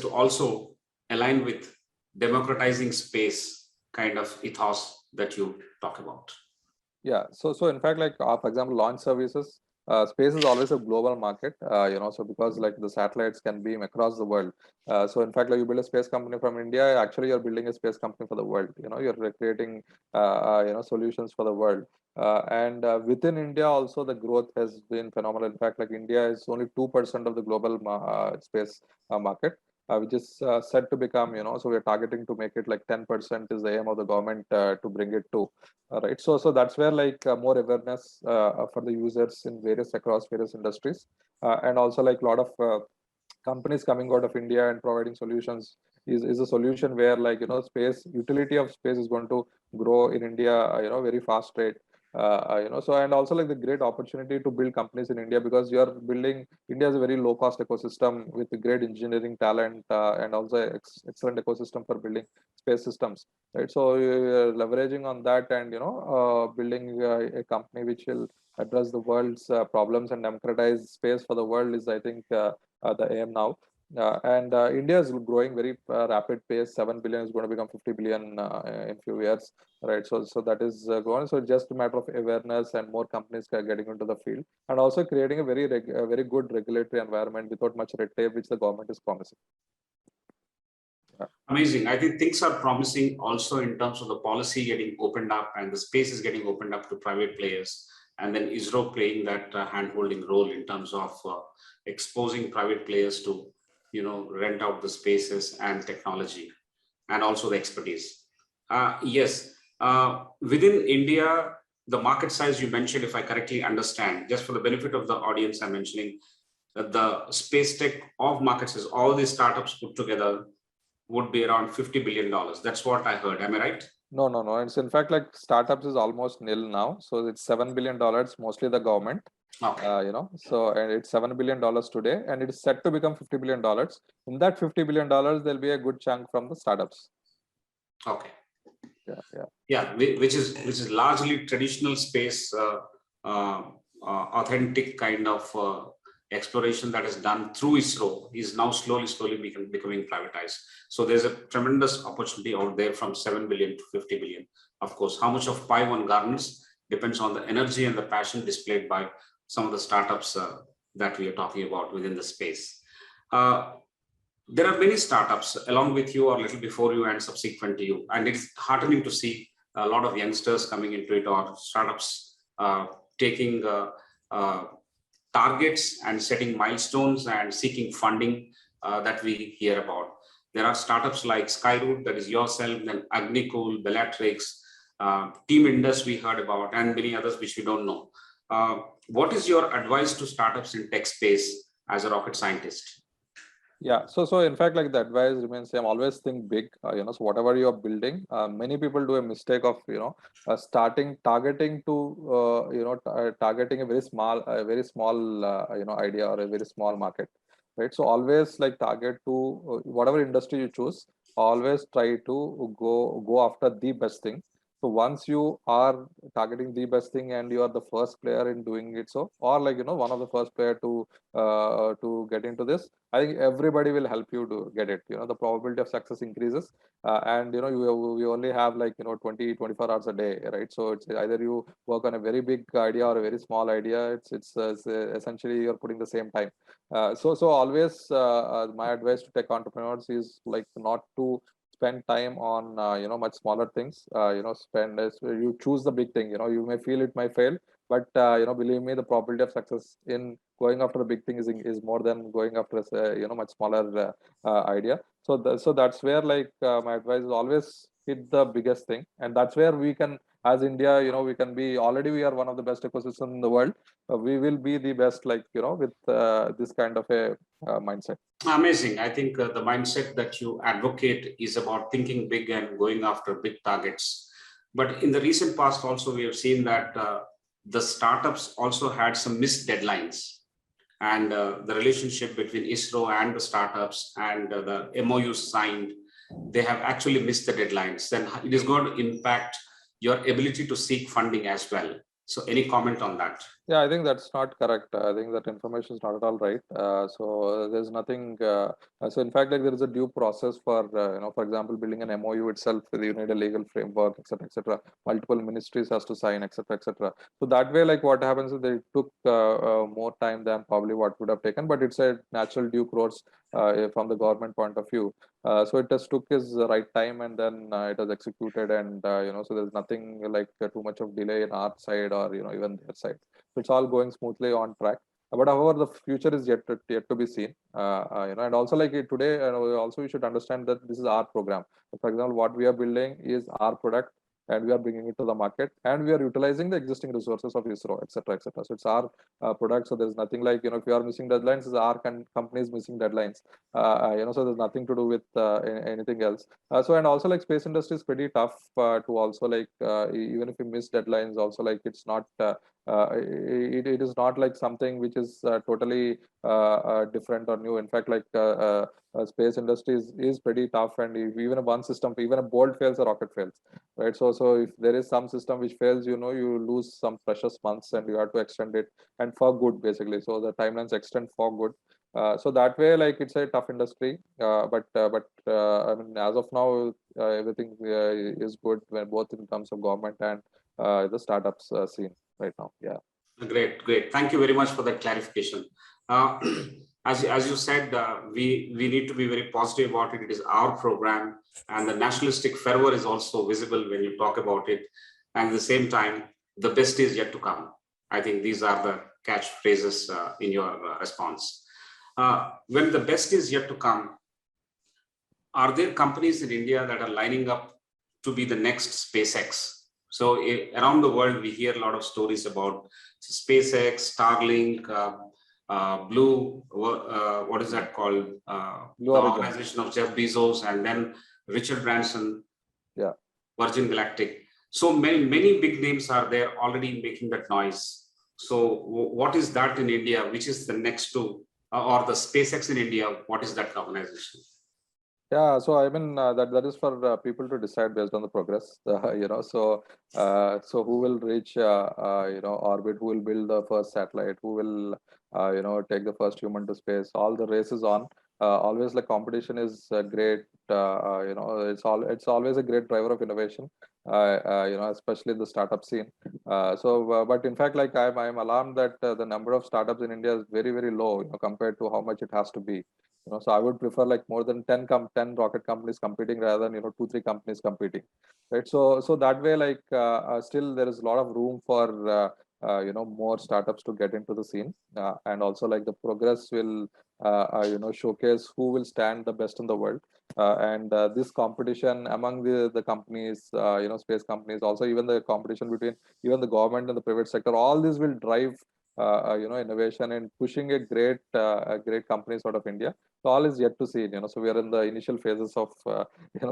also align with democratizing space kind of ethos that you talk about. Yeah. So in fact, for example, launch services. Space is always a global market, so because like the satellites can beam across the world. So in fact, like you build a space company from India, actually you're building a space company for the world. You're creating, solutions for the world. And within India also the growth has been phenomenal. In fact, like India is only 2% of the global space market, which is set to become, so we're targeting to make it like 10% is the aim of the government to bring it to. Right. So that's where more awareness for the users in across various industries, and also like a lot of companies coming out of India and providing solutions is a solution where space utility of space is going to grow in India, very fast rate. So and also like the great opportunity to build companies in India, because you're building, India is a very low cost ecosystem with great engineering talent and also excellent ecosystem for building space systems, right? So you're leveraging on that and building a company which will address the world's problems and democratize space for the world is, I think, the aim now. And India is growing very rapid pace. 7 billion is going to become 50 billion in few years, right? So that is going. So just a matter of awareness and more companies getting into the field, and also creating a very good regulatory environment without much red tape, which the government is promising. Yeah. Amazing. I think things are promising also in terms of the policy getting opened up and the space is getting opened up to private players, and then ISRO playing that hand-holding role in terms of exposing private players to rent out the spaces and technology and also the expertise. Yes, within India, the market size you mentioned, if I correctly understand, just for the benefit of the audience, I'm mentioning that the SpaceTech of market size, all these startups put together would be around $50 billion. That's what I heard. Am I right? No. It's in fact like startups is almost nil now. So it's $7 billion, mostly the government. Okay. So and it's $7 billion today, and it is set to become $50 billion. In that $50 billion, there'll be a good chunk from the startups. Okay. Yeah. Which is largely traditional space, authentic kind of exploration that is done through ISRO is now slowly becoming privatized. So there's a tremendous opportunity out there from 7 billion to 50 billion. Of course, how much of pie one garners depends on the energy and the passion displayed by some of the startups that we are talking about within the space. There are many startups along with you or a little before you and subsequent to you, and it's heartening to see a lot of youngsters coming into it, or startups taking targets and setting milestones and seeking funding that we hear about. There are startups like Skyroot, that is yourself, then Agnicool, Bellatrix, Team Indus we heard about, and many others which we don't know. What is your advice to startups in tech space as a rocket scientist? Yeah, so in fact, like the advice remains same. Always think big. So whatever you are building, many people do a mistake of starting targeting to targeting a very small idea or a very small market, right? So always like target to whatever industry you choose. Always try to go after the best thing. So once you are targeting the best thing and you are the first player in doing it, so or like one of the first player to get into this, I think everybody will help you to get it. The probability of success increases, and you only have like 20-24 hours a day, right? So it's either you work on a very big idea or a very small idea. It's essentially you're putting the same time. So always my advice to tech entrepreneurs is like not to spend time on much smaller things. Spend as you choose the big thing. You may feel it might fail, but believe me, the probability of success in going after a big thing is more than going after a much smaller idea. So that's where like my advice is always hit the biggest thing, and that's where we can, as India, we can be, already we are one of the best ecosystems in the world. We will be the best, like with this kind of a mindset. Amazing. I think the mindset that you advocate is about thinking big and going after big targets. But in the recent past, also, we have seen that the startups also had some missed deadlines. And the relationship between ISRO and the startups and the MOUs signed, they have actually missed the deadlines. Then it is going to impact your ability to seek funding as well. So any comment on that? Yeah, I think that's not correct. I think that information is not at all right. So there's nothing. So in fact, like there is a due process for for example, building an MOU itself. You need a legal framework, etc., etc. Multiple ministries has to sign, etc., etc. So that way, like what happens is they took more time than probably what would have taken. But it's a natural due course from the government point of view. So it just took his right time, and then it was executed, and so there's nothing like too much of delay in our side or even their side. So it's all going smoothly on track. But however, the future is yet to be seen. And also like today, also we should understand that this is our program. For example, what we are building is our product, and we are bringing it to the market, and we are utilizing the existing resources of ISRO, etc., etc. So it's our product. So there's nothing like if you are missing deadlines, it's our company is missing deadlines. So there's nothing to do with anything else. So and also like space industry is pretty tough to also like even if you miss deadlines, also like it's not. It is not like something which is totally different or new. In fact, like space industry is pretty tough, and if even one system, even a bolt fails, a rocket fails, right? So if there is some system which fails, you lose some precious months, and you have to extend it, and for good, basically. So the timelines extend for good. So that way, like it's a tough industry, but I mean, as of now, everything is good when both in terms of government and the startups scene right now. Yeah. Great, great. Thank you very much for that clarification. Uh, as you said, we need to be very positive about it. It is our program, and the nationalistic fervor is also visible when you talk about it. And at the same time, the best is yet to come. I think these are the catchphrases in your response. When the best is yet to come, are there companies in India that are lining up to be the next SpaceX? So around the world, we hear a lot of stories about SpaceX, Starlink, Blue, what is that called? Blue The Origin. organization of Jeff Bezos, and then Richard Branson, Yeah. Virgin Galactic. So many big names are there already making that noise. So what is that in India? Which is the next to, or the SpaceX in India? What is that organization? Yeah, so I mean that is for people to decide based on the progress. So who will reach orbit? Who will build the first satellite? Who will take the first human to space? All the races on. Always like competition is great. It's always a great driver of innovation. Especially in the startup scene. But in fact, like I'm alarmed that the number of startups in India is very very low, compared to how much it has to be. So I would prefer like more than 10 rocket companies competing rather than 2-3 companies competing, right? So that way, like still there is a lot of room for more startups to get into the scene, and also like the progress will showcase who will stand the best in the world, and this competition among the companies, space companies, also even the competition between even the government and the private sector, all this will drive innovation and pushing a great companies out of India. So all is yet to see, so we are in the initial phases of,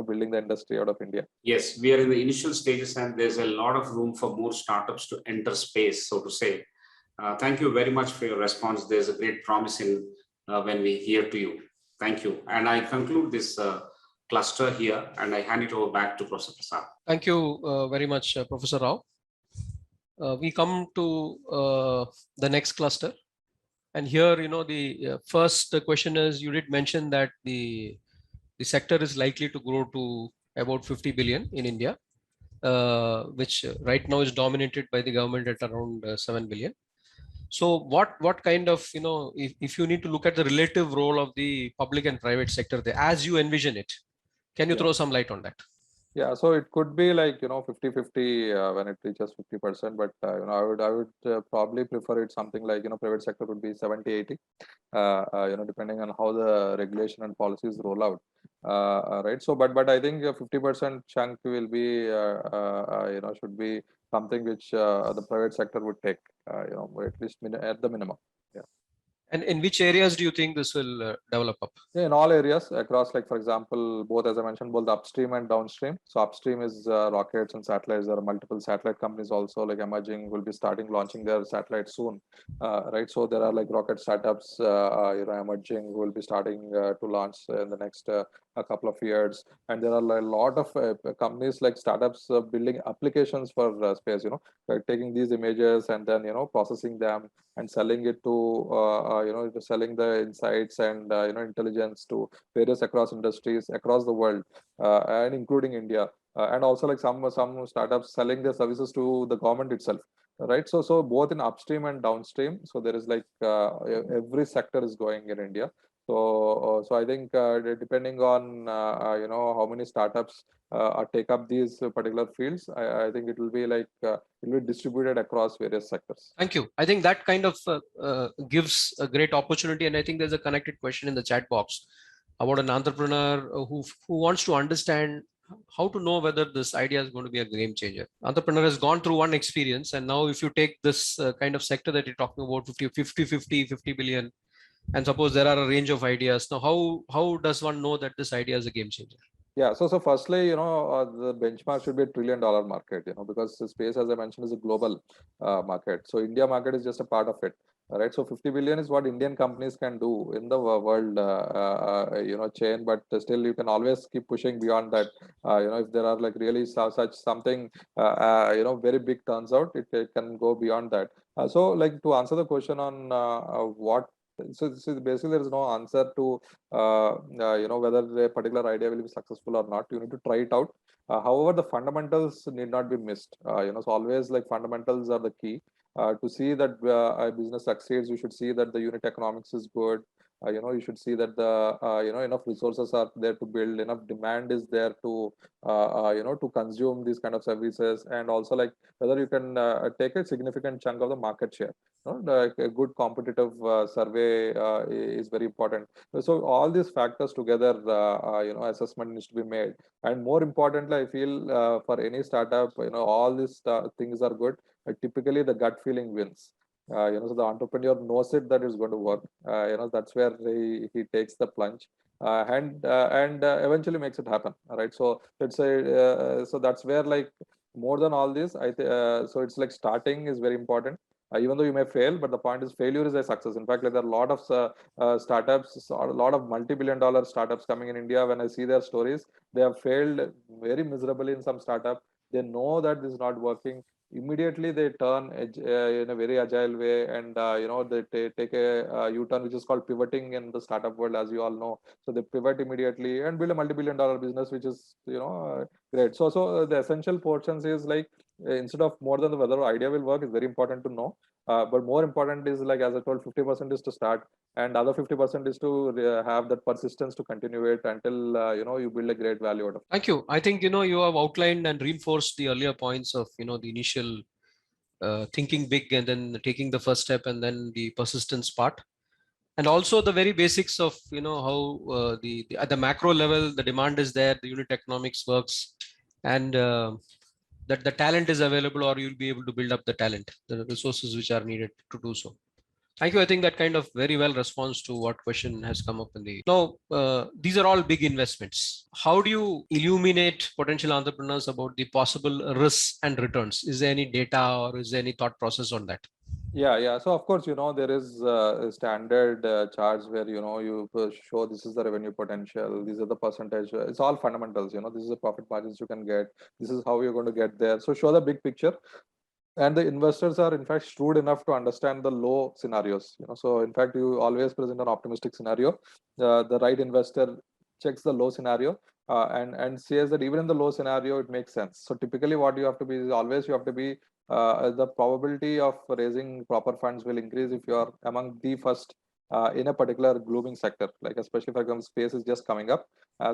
building the industry out of India. Yes, we are in the initial stages and there's a lot of room for more startups to enter space, so to say. Thank you very much for your response. There's a great promise in when we hear to you. Thank you. And I conclude this cluster here and I hand it over back to Professor Prasad. Thank you very much, Professor Rao. We come to the next cluster. And here, the first question is, you did mention that the sector is likely to grow to about 50 billion in India, which right now is dominated by the government at around 7 billion. So what kind of, if you need to look at the relative role of the public and private sector there, as you envision it, can you throw some light on that? Yeah, so it could be like 50-50 when it reaches 50%, but I would probably prefer it something like private sector would be 70-80, depending on how the regulation and policies roll out, right? So, but I think a 50% chunk will be should be something which the private sector would take, at least at the minimum. Yeah. And in which areas do you think this will develop up? Yeah, in all areas across, like for example, both, as I mentioned, both the upstream and downstream. So upstream is rockets and satellites. There are multiple satellite companies also like emerging, will be launching their satellites soon, right? So there are like rocket startups, emerging, who will be starting to launch in the next a couple of years. And there are a lot of companies like startups building applications for space, like taking these images and then processing them and selling it to selling the insights and intelligence to various across industries across the world, and including India, and also like some startups selling their services to the government itself, right? So both in upstream and downstream. So there is like every sector is going in India. So I think depending on how many startups take up these particular fields, I think it will be like it will be distributed across various sectors. Thank you. I think that kind of gives a great opportunity, and I think there's a connected question in the chat box about an entrepreneur who wants to understand how to know whether this idea is going to be a game changer. Entrepreneur has gone through one experience, and now if you take this kind of sector that you're talking about, 50 billion, and suppose there are a range of ideas. Now, how does one know that this idea is a game changer? Yeah, so firstly, the benchmark should be $1 trillion market, because the space, as I mentioned, is a global market. So India market is just a part of it, right? So 50 billion is what Indian companies can do in the world, chain. But still, you can always keep pushing beyond that. If there are like really such something, very big turns out, it can go beyond that. So like to answer the question on what. So basically, there is no answer to whether a particular idea will be successful or not. You need to try it out. However, the fundamentals need not be missed. So always like fundamentals are the key. To see that a business succeeds, you should see that the unit economics is good. You should see that the enough resources are there to build, enough demand is there to to consume these kind of services, and also like whether you can take a significant chunk of the market share. A good competitive survey is very important. So all these factors together, assessment needs to be made. And more importantly, I feel for any startup, all these things are good. Typically, the gut feeling wins. So the entrepreneur knows it that it's going to work. That's where he takes the plunge and eventually makes it happen. Right. So let's say so that's where like more than all this, so it's like starting is very important. Even though you may fail, but the point is failure is a success. In fact, like there are a lot of startups, or a lot of multi-billion-dollar startups coming in India. When I see their stories, they have failed very miserably in some startup. They know that this is not working. Immediately they turn in a very agile way, and they take a U-turn, which is called pivoting in the startup world, as you all know. So they pivot immediately and build a multi-billion-dollar business, which is great. So the essential portions is like instead of more than whether idea will work is very important to know. But more important is like, as I told, 50% is to start, and other 50% is to have that persistence to continue it until you build a great value out of it. Thank you. I think you have outlined and reinforced the earlier points of the initial thinking big and then taking the first step, and then the persistence part, and also the very basics of how at the macro level the demand is there, the unit economics works, and that the talent is available, or you'll be able to build up the talent, the resources which are needed to do so. Thank you. I think that kind of very well responds to what question has come up in the. Now, these are all big investments. How do you illuminate potential entrepreneurs about the possible risks and returns? Is there any data or is there any thought process on that? Yeah. So of course, there is a standard charts where, you show this is the revenue potential, these are the percentage. It's all fundamentals, this is the profit margins you can get. This is how you're going to get there. So show the big picture. And the investors are in fact shrewd enough to understand the low scenarios. So in fact, you always present an optimistic scenario. The right investor checks the low scenario and says that even in the low scenario, it makes sense. So typically, what you have to be is always you have to be the probability of raising proper funds will increase if you are among the first in a particular blooming sector, like especially for example, space is just coming up.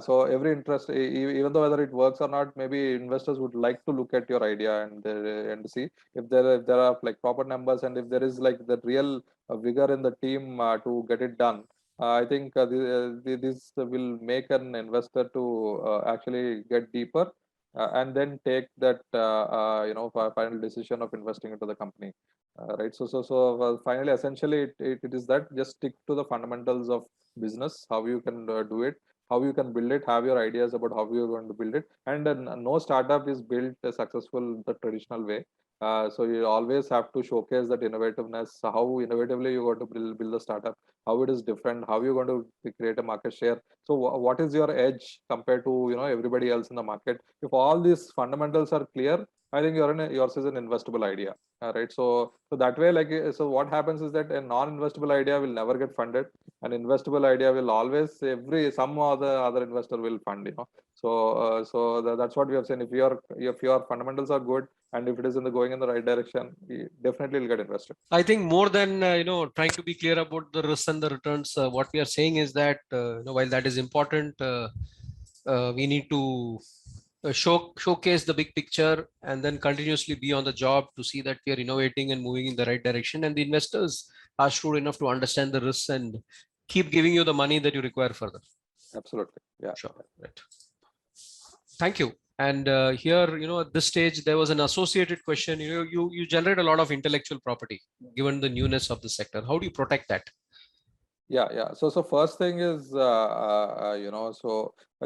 So every interest, even though whether it works or not, maybe investors would like to look at your idea and see if there are like proper numbers, and if there is like the real vigor in the team to get it done. I think this will make an investor to actually get deeper and then take that final decision of investing into the company. Right. So finally, essentially, it is that just stick to the fundamentals of business, how you can do it, how you can build it, have your ideas about how you're going to build it. And no startup is built successful the traditional way. So you always have to showcase that innovativeness, how innovatively you're going to build a startup, how it is different, how you're going to create a market share. So what is your edge compared to everybody else in the market? If all these fundamentals are clear, I think yours is an investable idea. Right. So that way, so what happens is that a non-investable idea will never get funded. An investable idea will always some other investor will fund. So that's what we have seen. If your fundamentals are good and if it is going in the right direction, we definitely will get invested. I think more than trying to be clear about the risks and the returns, what we are saying is that while that is important, we need to showcase the big picture and then continuously be on the job to see that we are innovating and moving in the right direction, and the investors are shrewd enough to understand the risks and keep giving you the money that you require further. Absolutely. Yeah. Sure. Right. Thank you. And here, at this stage, there was an associated question. You generate a lot of intellectual property given the newness of the sector. How do you protect that? Yeah. So first thing is,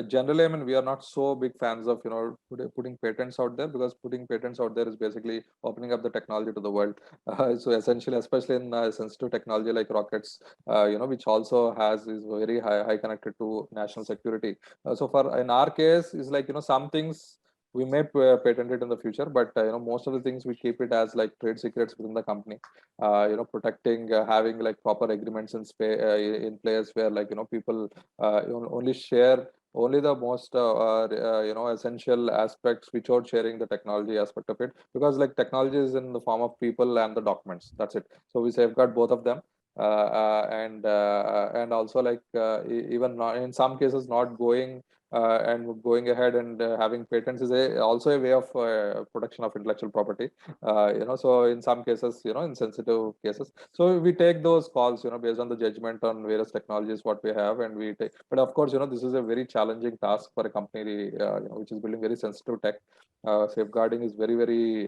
generally, I mean, we are not so big fans of, putting patents out there, because putting patents out there is basically opening up the technology to the world. So essentially, especially in sensitive technology like rockets, which also is very high connected to national security. So in our case, is like, some things we may patent it in the future, but most of the things we keep it as like trade secrets within the company. Protecting, having like proper agreements in place where people only share only the most essential aspects without sharing the technology aspect of it, because like technology is in the form of people and the documents. That's it. So we safeguard both of them. And also like even not, in some cases not going and going ahead and having patents is also a way of protection of intellectual property. So in some cases, in sensitive cases, so we take those calls, based on the judgment on various technologies what we have, and we take. But of course, this is a very challenging task for a company, which is building very sensitive tech. Safeguarding is very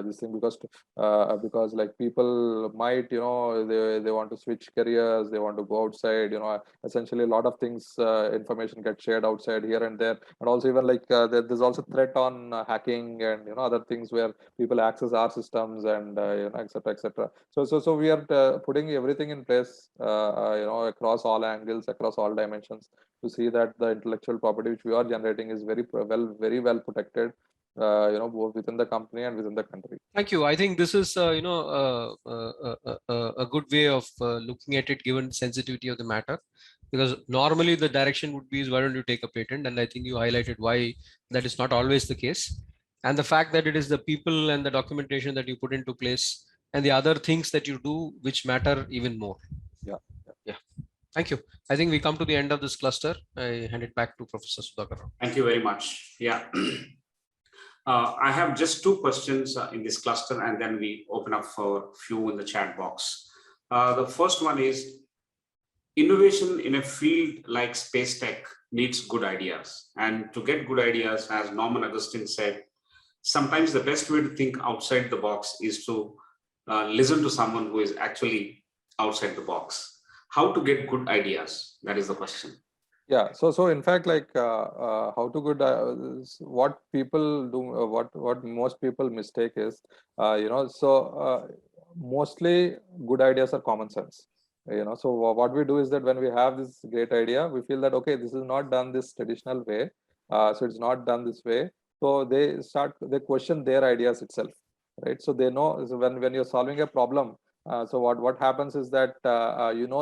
this thing, because like people might they want to switch careers, they want to go outside, essentially a lot of things, information gets shared outside here and there, and also even like there's also threat on hacking and other things where people access our systems and etc. So we are putting everything in place across all angles, across all dimensions, to see that the intellectual property which we are generating is very well protected, both within the company and within the country. Thank you. I think this is a good way of looking at it, given sensitivity of the matter, because normally the direction would be is, why don't you take a patent? And I think you highlighted why that is not always the case, and the fact that it is the people and the documentation that you put into place and the other things that you do which matter even more. Yeah. Thank you. I think we come to the end of this cluster. I hand it back to Professor Sudhakar Rao. Thank you very much. Yeah. I have just two questions in this cluster, and then we open up for a few in the chat box. The first one is, innovation in a field like SpaceTech needs good ideas. And to get good ideas, as Norman Augustine said, sometimes the best way to think outside the box is to listen to someone who is actually outside the box. How to get good ideas? That is the question. Yeah. So in fact, like how to good what people do, what most people mistake is, mostly good ideas are common sense. So what we do is that when we have this great idea, we feel that okay, this is not done this traditional way, so it's not done this way. So they question their ideas itself, right? So they know, so when you're solving a problem, so what happens is that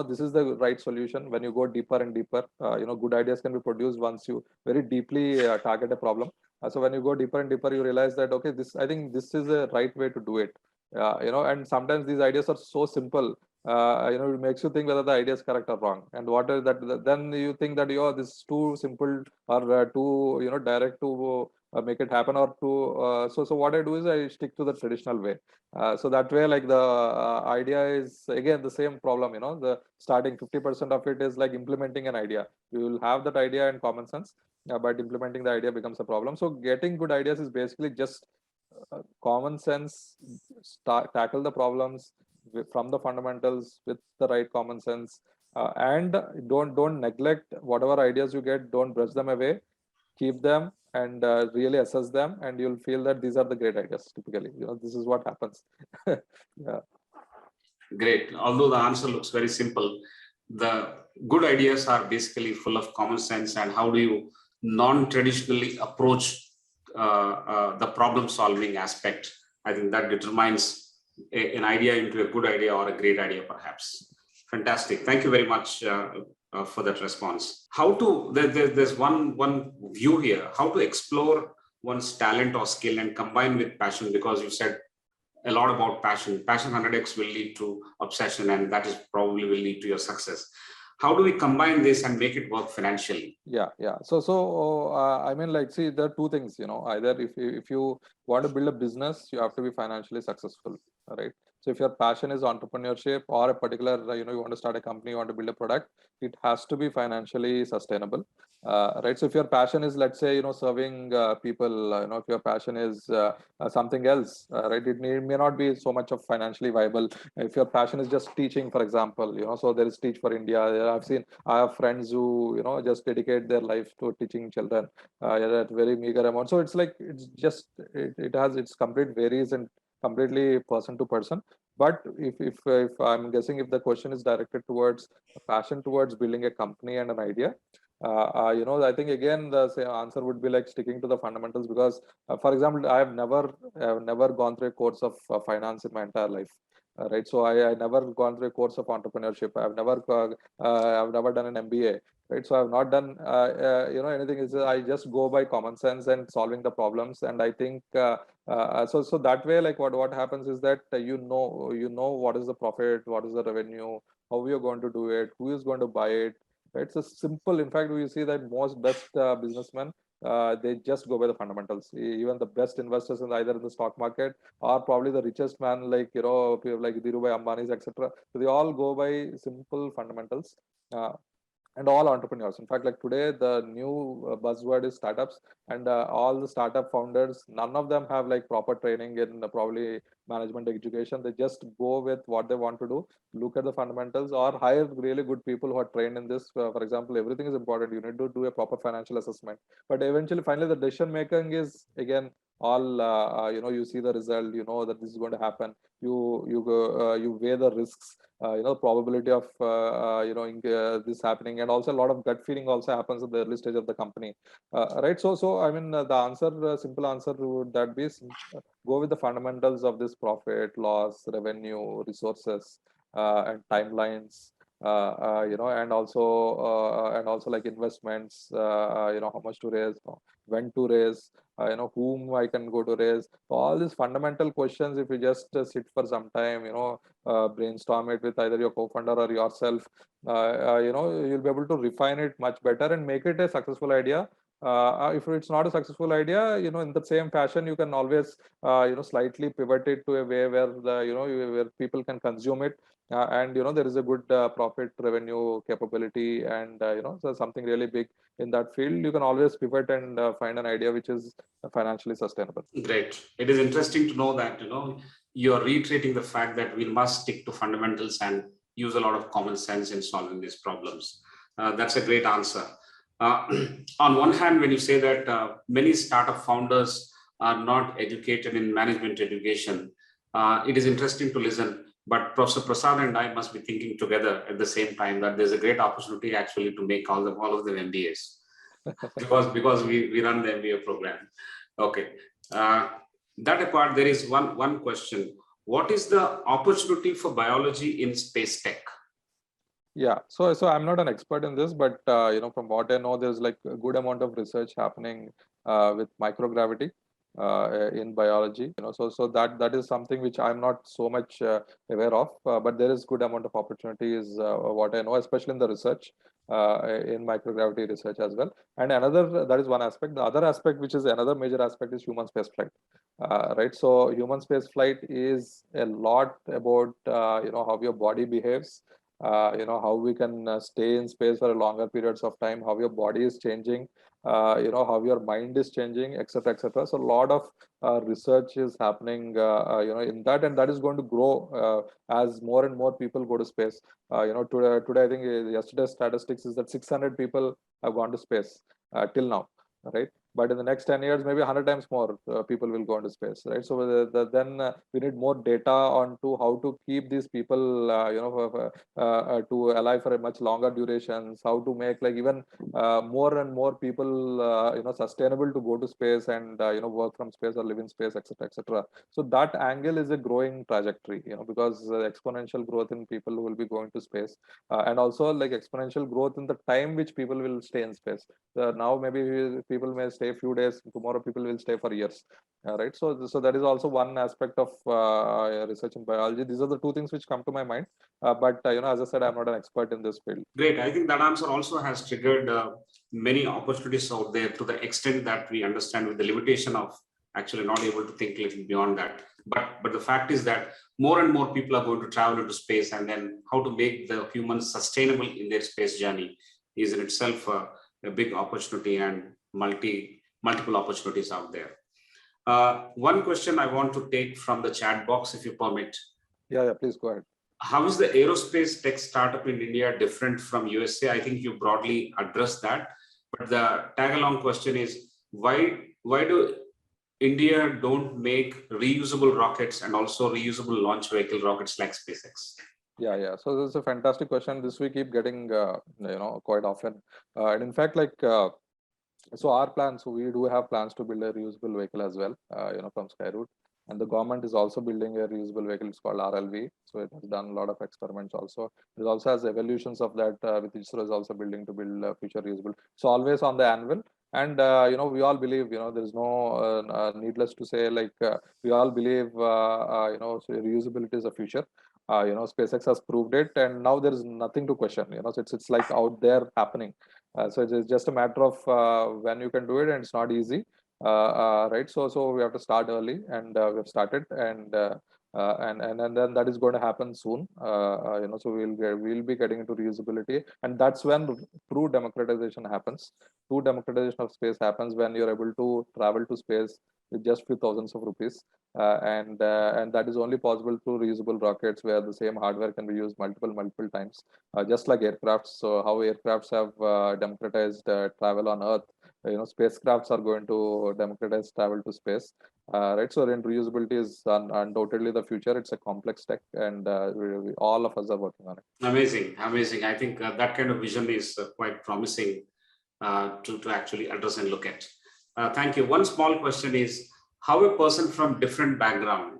this is the right solution. When you go deeper and deeper, good ideas can be produced once you very deeply target a problem. So when you go deeper and deeper, you realize that okay, I think this is the right way to do it. And sometimes these ideas are so simple. It makes you think whether the idea is correct or wrong. And what is that? Then you think that this is too simple or too direct to make it happen, or to so what I do is I stick to the traditional way. So that way, like the idea is again the same problem. The starting 50% of it is like implementing an idea. You will have that idea and common sense, but implementing the idea becomes a problem. So getting good ideas is basically just common sense. Tackle the problems from the fundamentals with the right common sense, and don't neglect whatever ideas you get. Don't brush them away. Keep them and really assess them, and you'll feel that these are the great ideas. Typically, this is what happens. Yeah. Great. Although the answer looks very simple, the good ideas are basically full of common sense. And how do you non-traditionally approach the problem-solving aspect? I think that determines an idea into a good idea or a great idea, perhaps. Fantastic. Thank you very much for that response. There's one view here, how to explore one's talent or skill and combine with passion, because you said a lot about passion. Passion 100x will lead to obsession, and that is probably will lead to your success. How do we combine this and make it work financially? Yeah. I mean, like, see, there are two things. Either if you want to build a business, you have to be financially successful, right? So if your passion is entrepreneurship or a particular, you want to start a company, you want to build a product, it has to be financially sustainable, right? So if your passion is, let's say, serving people, if your passion is something else, right, may not be so much of financially viable. If your passion is just teaching, for example, so there is Teach for India. I have friends who just dedicate their life to teaching children at very meager amount. So it's like it has its complete varies and completely person to person. But if I'm guessing, if the question is directed towards a passion towards building a company and an idea, I think again the answer would be like sticking to the fundamentals, because for example, I've never gone through a course of finance in my entire life. Right, so I never gone through a course of entrepreneurship. I've never done an MBA. Right, so I've not done anything. I just go by common sense and solving the problems. And I think so that way, like what happens is that you know what is the profit, what is the revenue, how you're going to do it, who is going to buy it. Right, it's a simple. In fact, we see that most best businessmen, they just go by the fundamentals. Even the best investors in either in the stock market or probably the richest man, like people like Dhirubhai Ambani's, etc. So they all go by simple fundamentals. And all entrepreneurs, in fact, like today the new buzzword is startups, and all the startup founders, none of them have like proper training in probably management education. They just go with what they want to do, look at the fundamentals, or hire really good people who are trained in this. For example, everything is important. You need to do a proper financial assessment, but eventually finally the decision making is again all you see the result, that this is going to happen. You weigh the risks, probability of this happening, and also a lot of gut feeling also happens at the early stage of the company, right? So I mean, the answer, simple answer would that be go with the fundamentals of this profit, loss, revenue, resources, and timelines, and also like investments, how much to raise, when to raise, whom I can go to raise. So all these fundamental questions, if you just sit for some time, brainstorm it with either your co-founder or yourself, you'll be able to refine it much better and make it a successful idea. If it's not a successful idea, in the same fashion, you can always slightly pivot it to a way where where people can consume it, and there is a good profit revenue capability, and so something really big in that field. You can always pivot and find an idea which is financially sustainable. Great. It is interesting to know that, you are reiterating the fact that we must stick to fundamentals and use a lot of common sense in solving these problems. That's a great answer. Uh, on one hand, when you say that many startup founders are not educated in management education, it is interesting to listen. But Professor Prasad and I must be thinking together at the same time that there's a great opportunity actually to make all of them MBAs because we run the MBA program. Okay. That apart, there is one question. What is the opportunity for biology in space tech? Yeah, so I'm not an expert in this, but from what I know, there's like a good amount of research happening with microgravity in biology. So that is something which I'm not so much aware of, but there is good amount of opportunities. What I know, especially in the research in microgravity research as well. And another, that is one aspect. The other aspect, which is another major aspect, is human space flight. Right. So human space flight is a lot about how your body behaves, how we can stay in space for a longer periods of time, how your body is changing, how your mind is changing, etc., etc. So a lot of research is happening in that, and that is going to grow as more and more people go to space. Today I think yesterday's statistics is that 600 people have gone to space till now, right? But in the next 10 years, maybe 100 times more people will go into space, right? So then we need more data on to how to keep these people to alive for a much longer durations, how to make like even more and more people sustainable to go to space and work from space or live in space, etc., etc. So that angle is a growing trajectory, because exponential growth in people who will be going to space, and also like exponential growth in the time which people will stay in space. Now maybe people may stay a few days, tomorrow people will stay for years, right? So that is also one aspect of research in biology. These are the two things which come to my mind, but as I said, I'm not an expert in this field. Great. I think that answer also has triggered many opportunities out there to the extent that we understand with the limitation of actually not able to think a little beyond that. But the fact is that more and more people are going to travel into space, and then how to make the humans sustainable in their space journey is in itself a big opportunity and multiple opportunities out there. One question I want to take from the chat box, if you permit. Yeah, please go ahead. How is the aerospace tech startup in India different from USA? I think you broadly addressed that, but the tag-along question is why do India don't make reusable rockets and also reusable launch vehicle rockets like SpaceX? Yeah. So this is a fantastic question. This we keep getting, quite often, and in fact, like. So our plans, so we do have plans to build a reusable vehicle as well, from Skyroot. And the government is also building a reusable vehicle. It's called RLV. So it has done a lot of experiments also. It also has evolutions of that, with ISRO is also building to build future reusable. So always on the anvil. And, we all believe, there is no, needless to say, like, we all believe, so reusability is a future. SpaceX has proved it, and now there is nothing to question, so it's like out there happening. So it's just a matter of when you can do it, and it's not easy, right? So we have to start early, and we have started, and then that is going to happen soon. So we'll be getting into reusability, and that's when true democratization happens. True democratization of space happens when you're able to travel to space with just few thousands of rupees, and that is only possible through reusable rockets, where the same hardware can be used multiple times, just like aircrafts. So how aircrafts have democratized travel on Earth, spacecrafts are going to democratize travel to space, right? So then reusability is undoubtedly the future. It's a complex tech, and all of us are working on it. Amazing. I think that kind of vision is quite promising to actually address and look at. Thank you. One small question is how a person from different background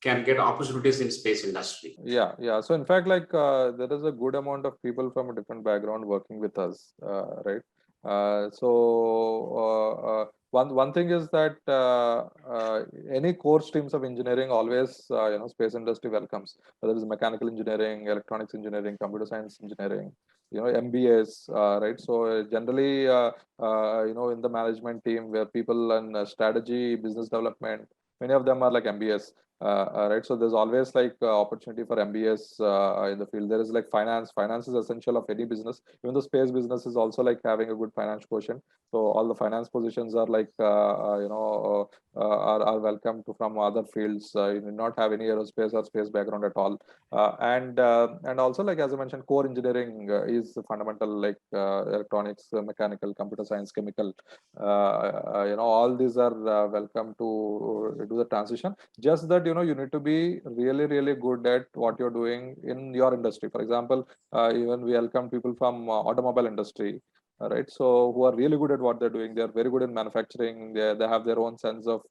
can get opportunities in space industry. Yeah. So in fact, like, there is a good amount of people from a different background working with us, right? One thing is that any core streams of engineering always, space industry welcomes, whether it's mechanical engineering, electronics engineering, computer science engineering, MBAs, right? So generally, in the management team where people and strategy, business development, many of them are like MBAs. Right, so there's always like opportunity for MBAs in the field. There is like finance. Finance is essential of any business. Even the space business is also like having a good finance quotient. So all the finance positions are like are welcome to from other fields. You do not have any aerospace or space background at all. And also, like as I mentioned, core engineering is fundamental, like electronics, mechanical, computer science, chemical. All these are welcome to do the transition. Just that you need to be really, really good at what you're doing in your industry. For example, even we welcome people from automobile industry. Right, so who are really good at what they're doing. They're very good in manufacturing. They have their own sense of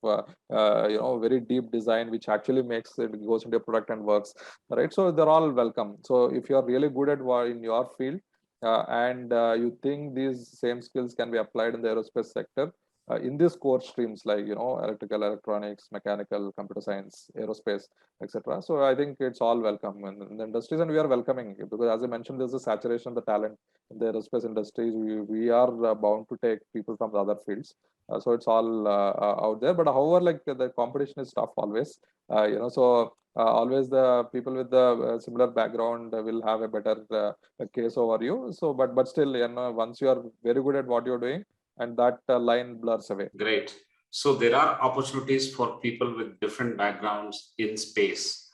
very deep design, which actually makes it goes into a product and works. Right, so they're all welcome. So if you're really good at what in your field and you think these same skills can be applied in the aerospace sector in these core streams like electrical, electronics, mechanical, computer science, aerospace, etc. So I think it's all welcome in the industries, and we are welcoming it because, as I mentioned, there's a saturation of the talent in the aerospace industries. We are bound to take people from the other fields. So it's all out there. But however, like the competition is tough always. So always the people with the similar background will have a better case over you. So, but still, once you are very good at what you're doing, and that line blurs away. Great. So there are opportunities for people with different backgrounds in space,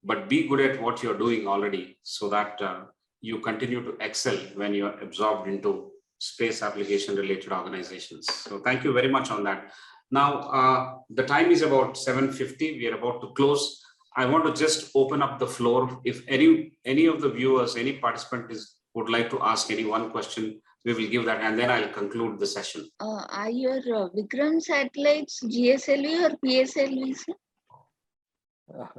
but be good at what you're doing already so that you continue to excel when you're absorbed into space application related organizations. So thank you very much on that. Now, the time is about 7:50. We are about to close. I want to just open up the floor. If any of the viewers, any participant would like to ask any one question, we will give that, and then I'll conclude the session. Are your Vikram satellites GSLV or PSLV, sir?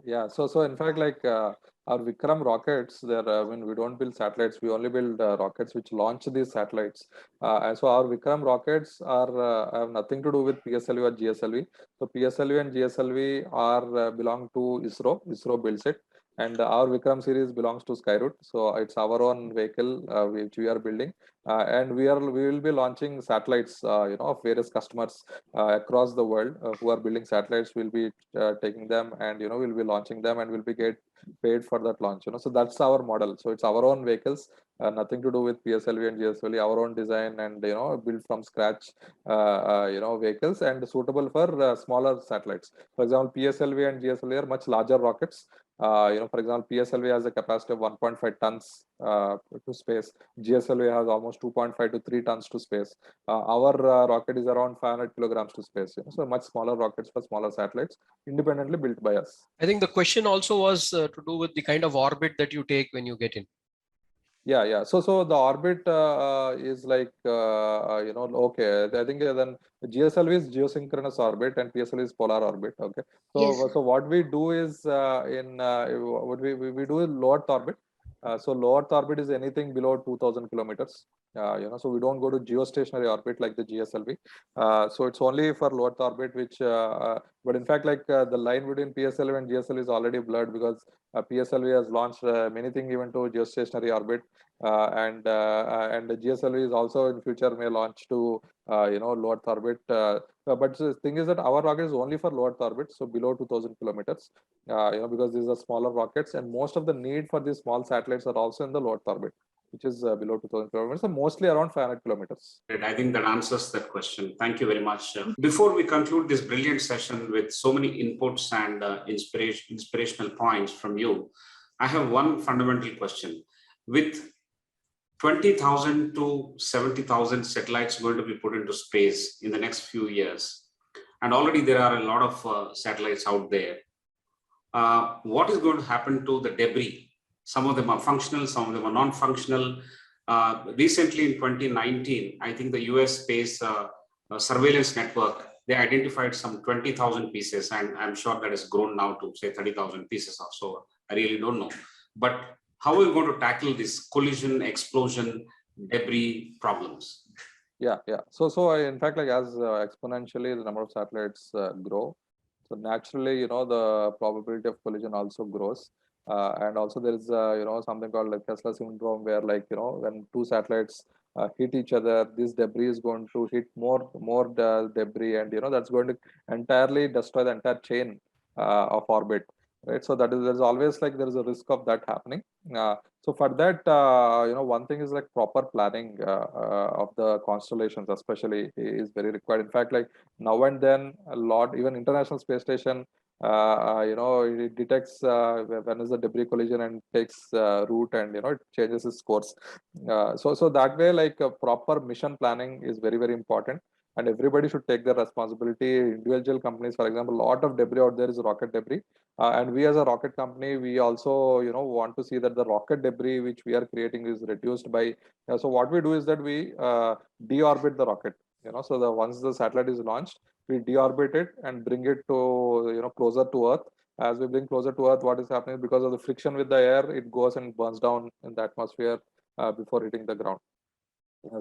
Yeah, so in fact, like our Vikram rockets, when we don't build satellites, we only build rockets which launch these satellites. And so our Vikram rockets have nothing to do with PSLV or GSLV. So PSLV and GSLV are belong to ISRO. ISRO builds it. And our Vikram series belongs to Skyroot. So it's our own vehicle which we are building. And we will be launching satellites, of various customers across the world who are building satellites. We'll be taking them, and we'll be launching them, and we'll be get paid for that launch. So that's our model. So it's our own vehicles, nothing to do with PSLV and GSLV. Our own design and built from scratch, vehicles and suitable for smaller satellites. For example, PSLV and GSLV are much larger rockets. For example, PSLV has a capacity of 1.5 tons to space. GSLV has almost 2.5 to 3 tons to space. Our rocket is around 500 kilograms to space. So much smaller rockets for smaller satellites, independently built by us. I think the question also was to do with the kind of orbit that you take when you get in. Yeah. So the orbit is like okay. I think then GSLV is geosynchronous orbit and PSLV is polar orbit. Okay. So what we do is what we do is low Earth orbit. So low Earth orbit is anything below 2,000 kilometers. So we don't go to geostationary orbit like the GSLV. So it's only for low Earth orbit, which but in fact, like the line between PSLV and GSLV is already blurred because PSLV has launched many things even to geostationary orbit, and the GSLV is also in future may launch to low Earth orbit. But the thing is that our rocket is only for low Earth orbit, so below 2,000 kilometers. Because these are smaller rockets, and most of the need for these small satellites are also in the low Earth orbit, which is below 2,000 kilometers, so mostly around 500 kilometers. I think that answers that question. Thank you very much. Before we conclude this brilliant session with so many inputs and inspirational points from you, I have one fundamental question. With 20,000 to 70,000 satellites going to be put into space in the next few years, and already there are a lot of satellites out there, what is going to happen to the debris? Some of them are functional, some of them are non-functional. Recently in 2019, I think the US Space Surveillance Network, they identified some 20,000 pieces, and I'm sure that has grown now to say 30,000 pieces or so. I really don't know. But how are we going to tackle this collision, explosion, debris problems? Yeah. So in fact, like as exponentially the number of satellites grow, so naturally, the probability of collision also grows. And also there is something called like Kessler syndrome, where like when two satellites hit each other, this debris is going to hit more debris, and that's going to entirely destroy the entire chain of orbit, right? So there's always like there is a risk of that happening. So for that, one thing is like proper planning of the constellations, especially, is very required. In fact, like now and then, a lot, even International Space Station, it detects when is the debris collision and takes route, and it changes its course. So that way, like proper mission planning is very, very important, and everybody should take their responsibility. Individual companies, for example, a lot of debris out there is rocket debris, and we as a rocket company, we also want to see that the rocket debris which we are creating is reduced by. So what we do is that we deorbit the rocket. So the once the satellite is launched, we deorbit it and bring it to closer to Earth. As we bring closer to Earth, what is happening is because of the friction with the air, it goes and burns down in the atmosphere before hitting the ground.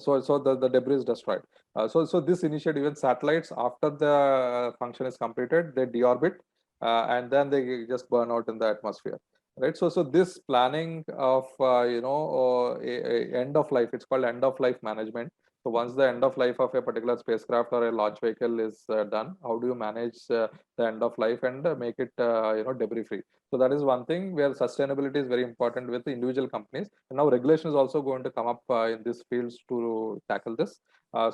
So the debris is destroyed. So this initiative, even satellites, after the function is completed, they deorbit, and then they just burn out in the atmosphere, right? So this planning of end of life, it's called end of life management. So once the end of life of a particular spacecraft or a launch vehicle is done, how do you manage the end of life and make it debris free? So that is one thing where sustainability is very important with the individual companies. And now regulation is also going to come up in these fields to tackle this. But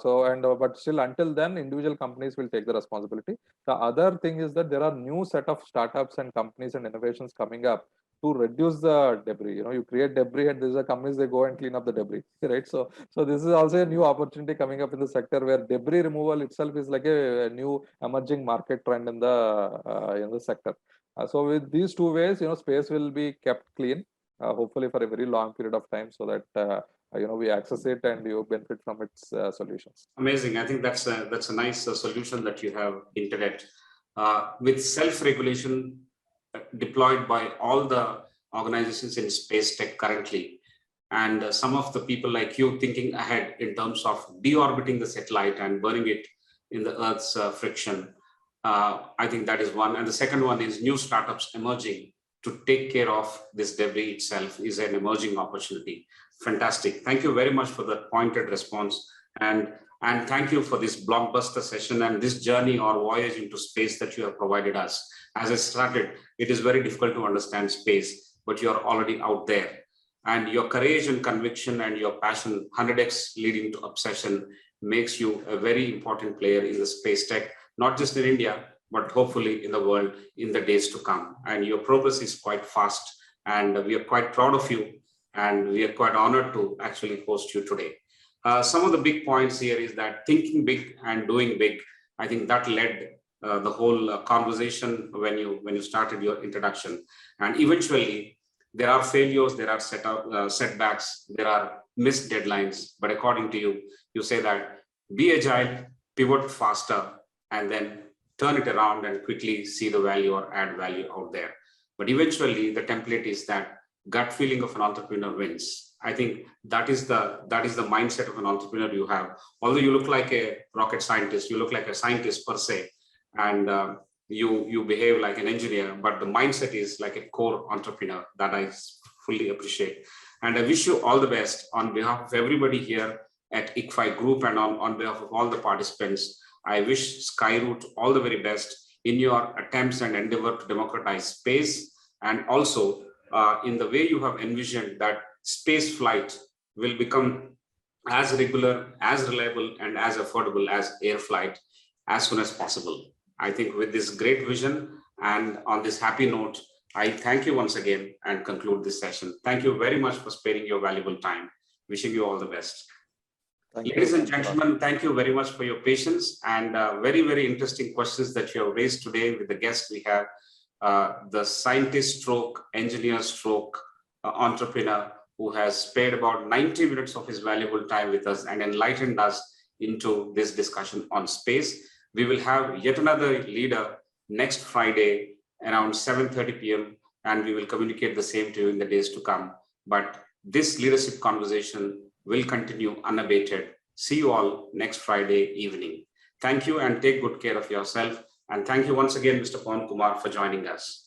still, until then, individual companies will take the responsibility. The other thing is that there are new set of startups and companies and innovations coming up to reduce the debris. You create debris, and these are companies, they go and clean up the debris, right? So this is also a new opportunity coming up in the sector, where debris removal itself is like a new emerging market trend in the sector. So with these two ways, space will be kept clean, hopefully for a very long period of time, so that we access it and you benefit from its solutions. Amazing. I think that's a nice solution that you have hinted at. With self-regulation deployed by all the organizations in space tech currently, and some of the people like you thinking ahead in terms of deorbiting the satellite and burning it in the Earth's friction. I think that is one. And the second one is new startups emerging to take care of this debris itself is an emerging opportunity. Fantastic. Thank you very much for that pointed response. And thank you for this blockbuster session and this journey or voyage into space that you have provided us. As I started, it is very difficult to understand space, but you are already out there. And your courage and conviction and your passion, 100x leading to obsession, makes you a very important player in the space tech, not just in India, but hopefully in the world in the days to come. And your progress is quite fast, and we are quite proud of you, and we are quite honored to actually host you today. Some of the big points here is that thinking big and doing big, I think that led the whole conversation when you started your introduction. And eventually, there are failures, there are setbacks, there are missed deadlines. But according to you, you say that be agile, pivot faster, and then turn it around and quickly see the value or add value out there. But eventually, the template is that gut feeling of an entrepreneur wins. I think that is the mindset of an entrepreneur you have. Although you look like a rocket scientist, you look like a scientist per se, and you behave like an engineer, but the mindset is like a core entrepreneur that I fully appreciate. And I wish you all the best on behalf of everybody here at ICFAI Group and on behalf of all the participants. I wish Skyroot all the very best in your attempts and endeavor to democratize space, and also in the way you have envisioned that space flight will become as regular, as reliable, and as affordable as air flight as soon as possible. I think with this great vision and on this happy note, I thank you once again and conclude this session. Thank you very much for sparing your valuable time. Wishing you all the best. Ladies and gentlemen, thank you very much for your patience and very, very interesting questions that you have raised today with the guest we have, the scientist stroke, engineer stroke, entrepreneur who has spared about 90 minutes of his valuable time with us and enlightened us into this discussion on space. We will have yet another leader next Friday around 7:30 p.m. and we will communicate the same to you in the days to come. But this leadership conversation will continue unabated. See you all next Friday evening. Thank you and take good care of yourself. And thank you once again, Mr. Pawan Kumar, for joining us.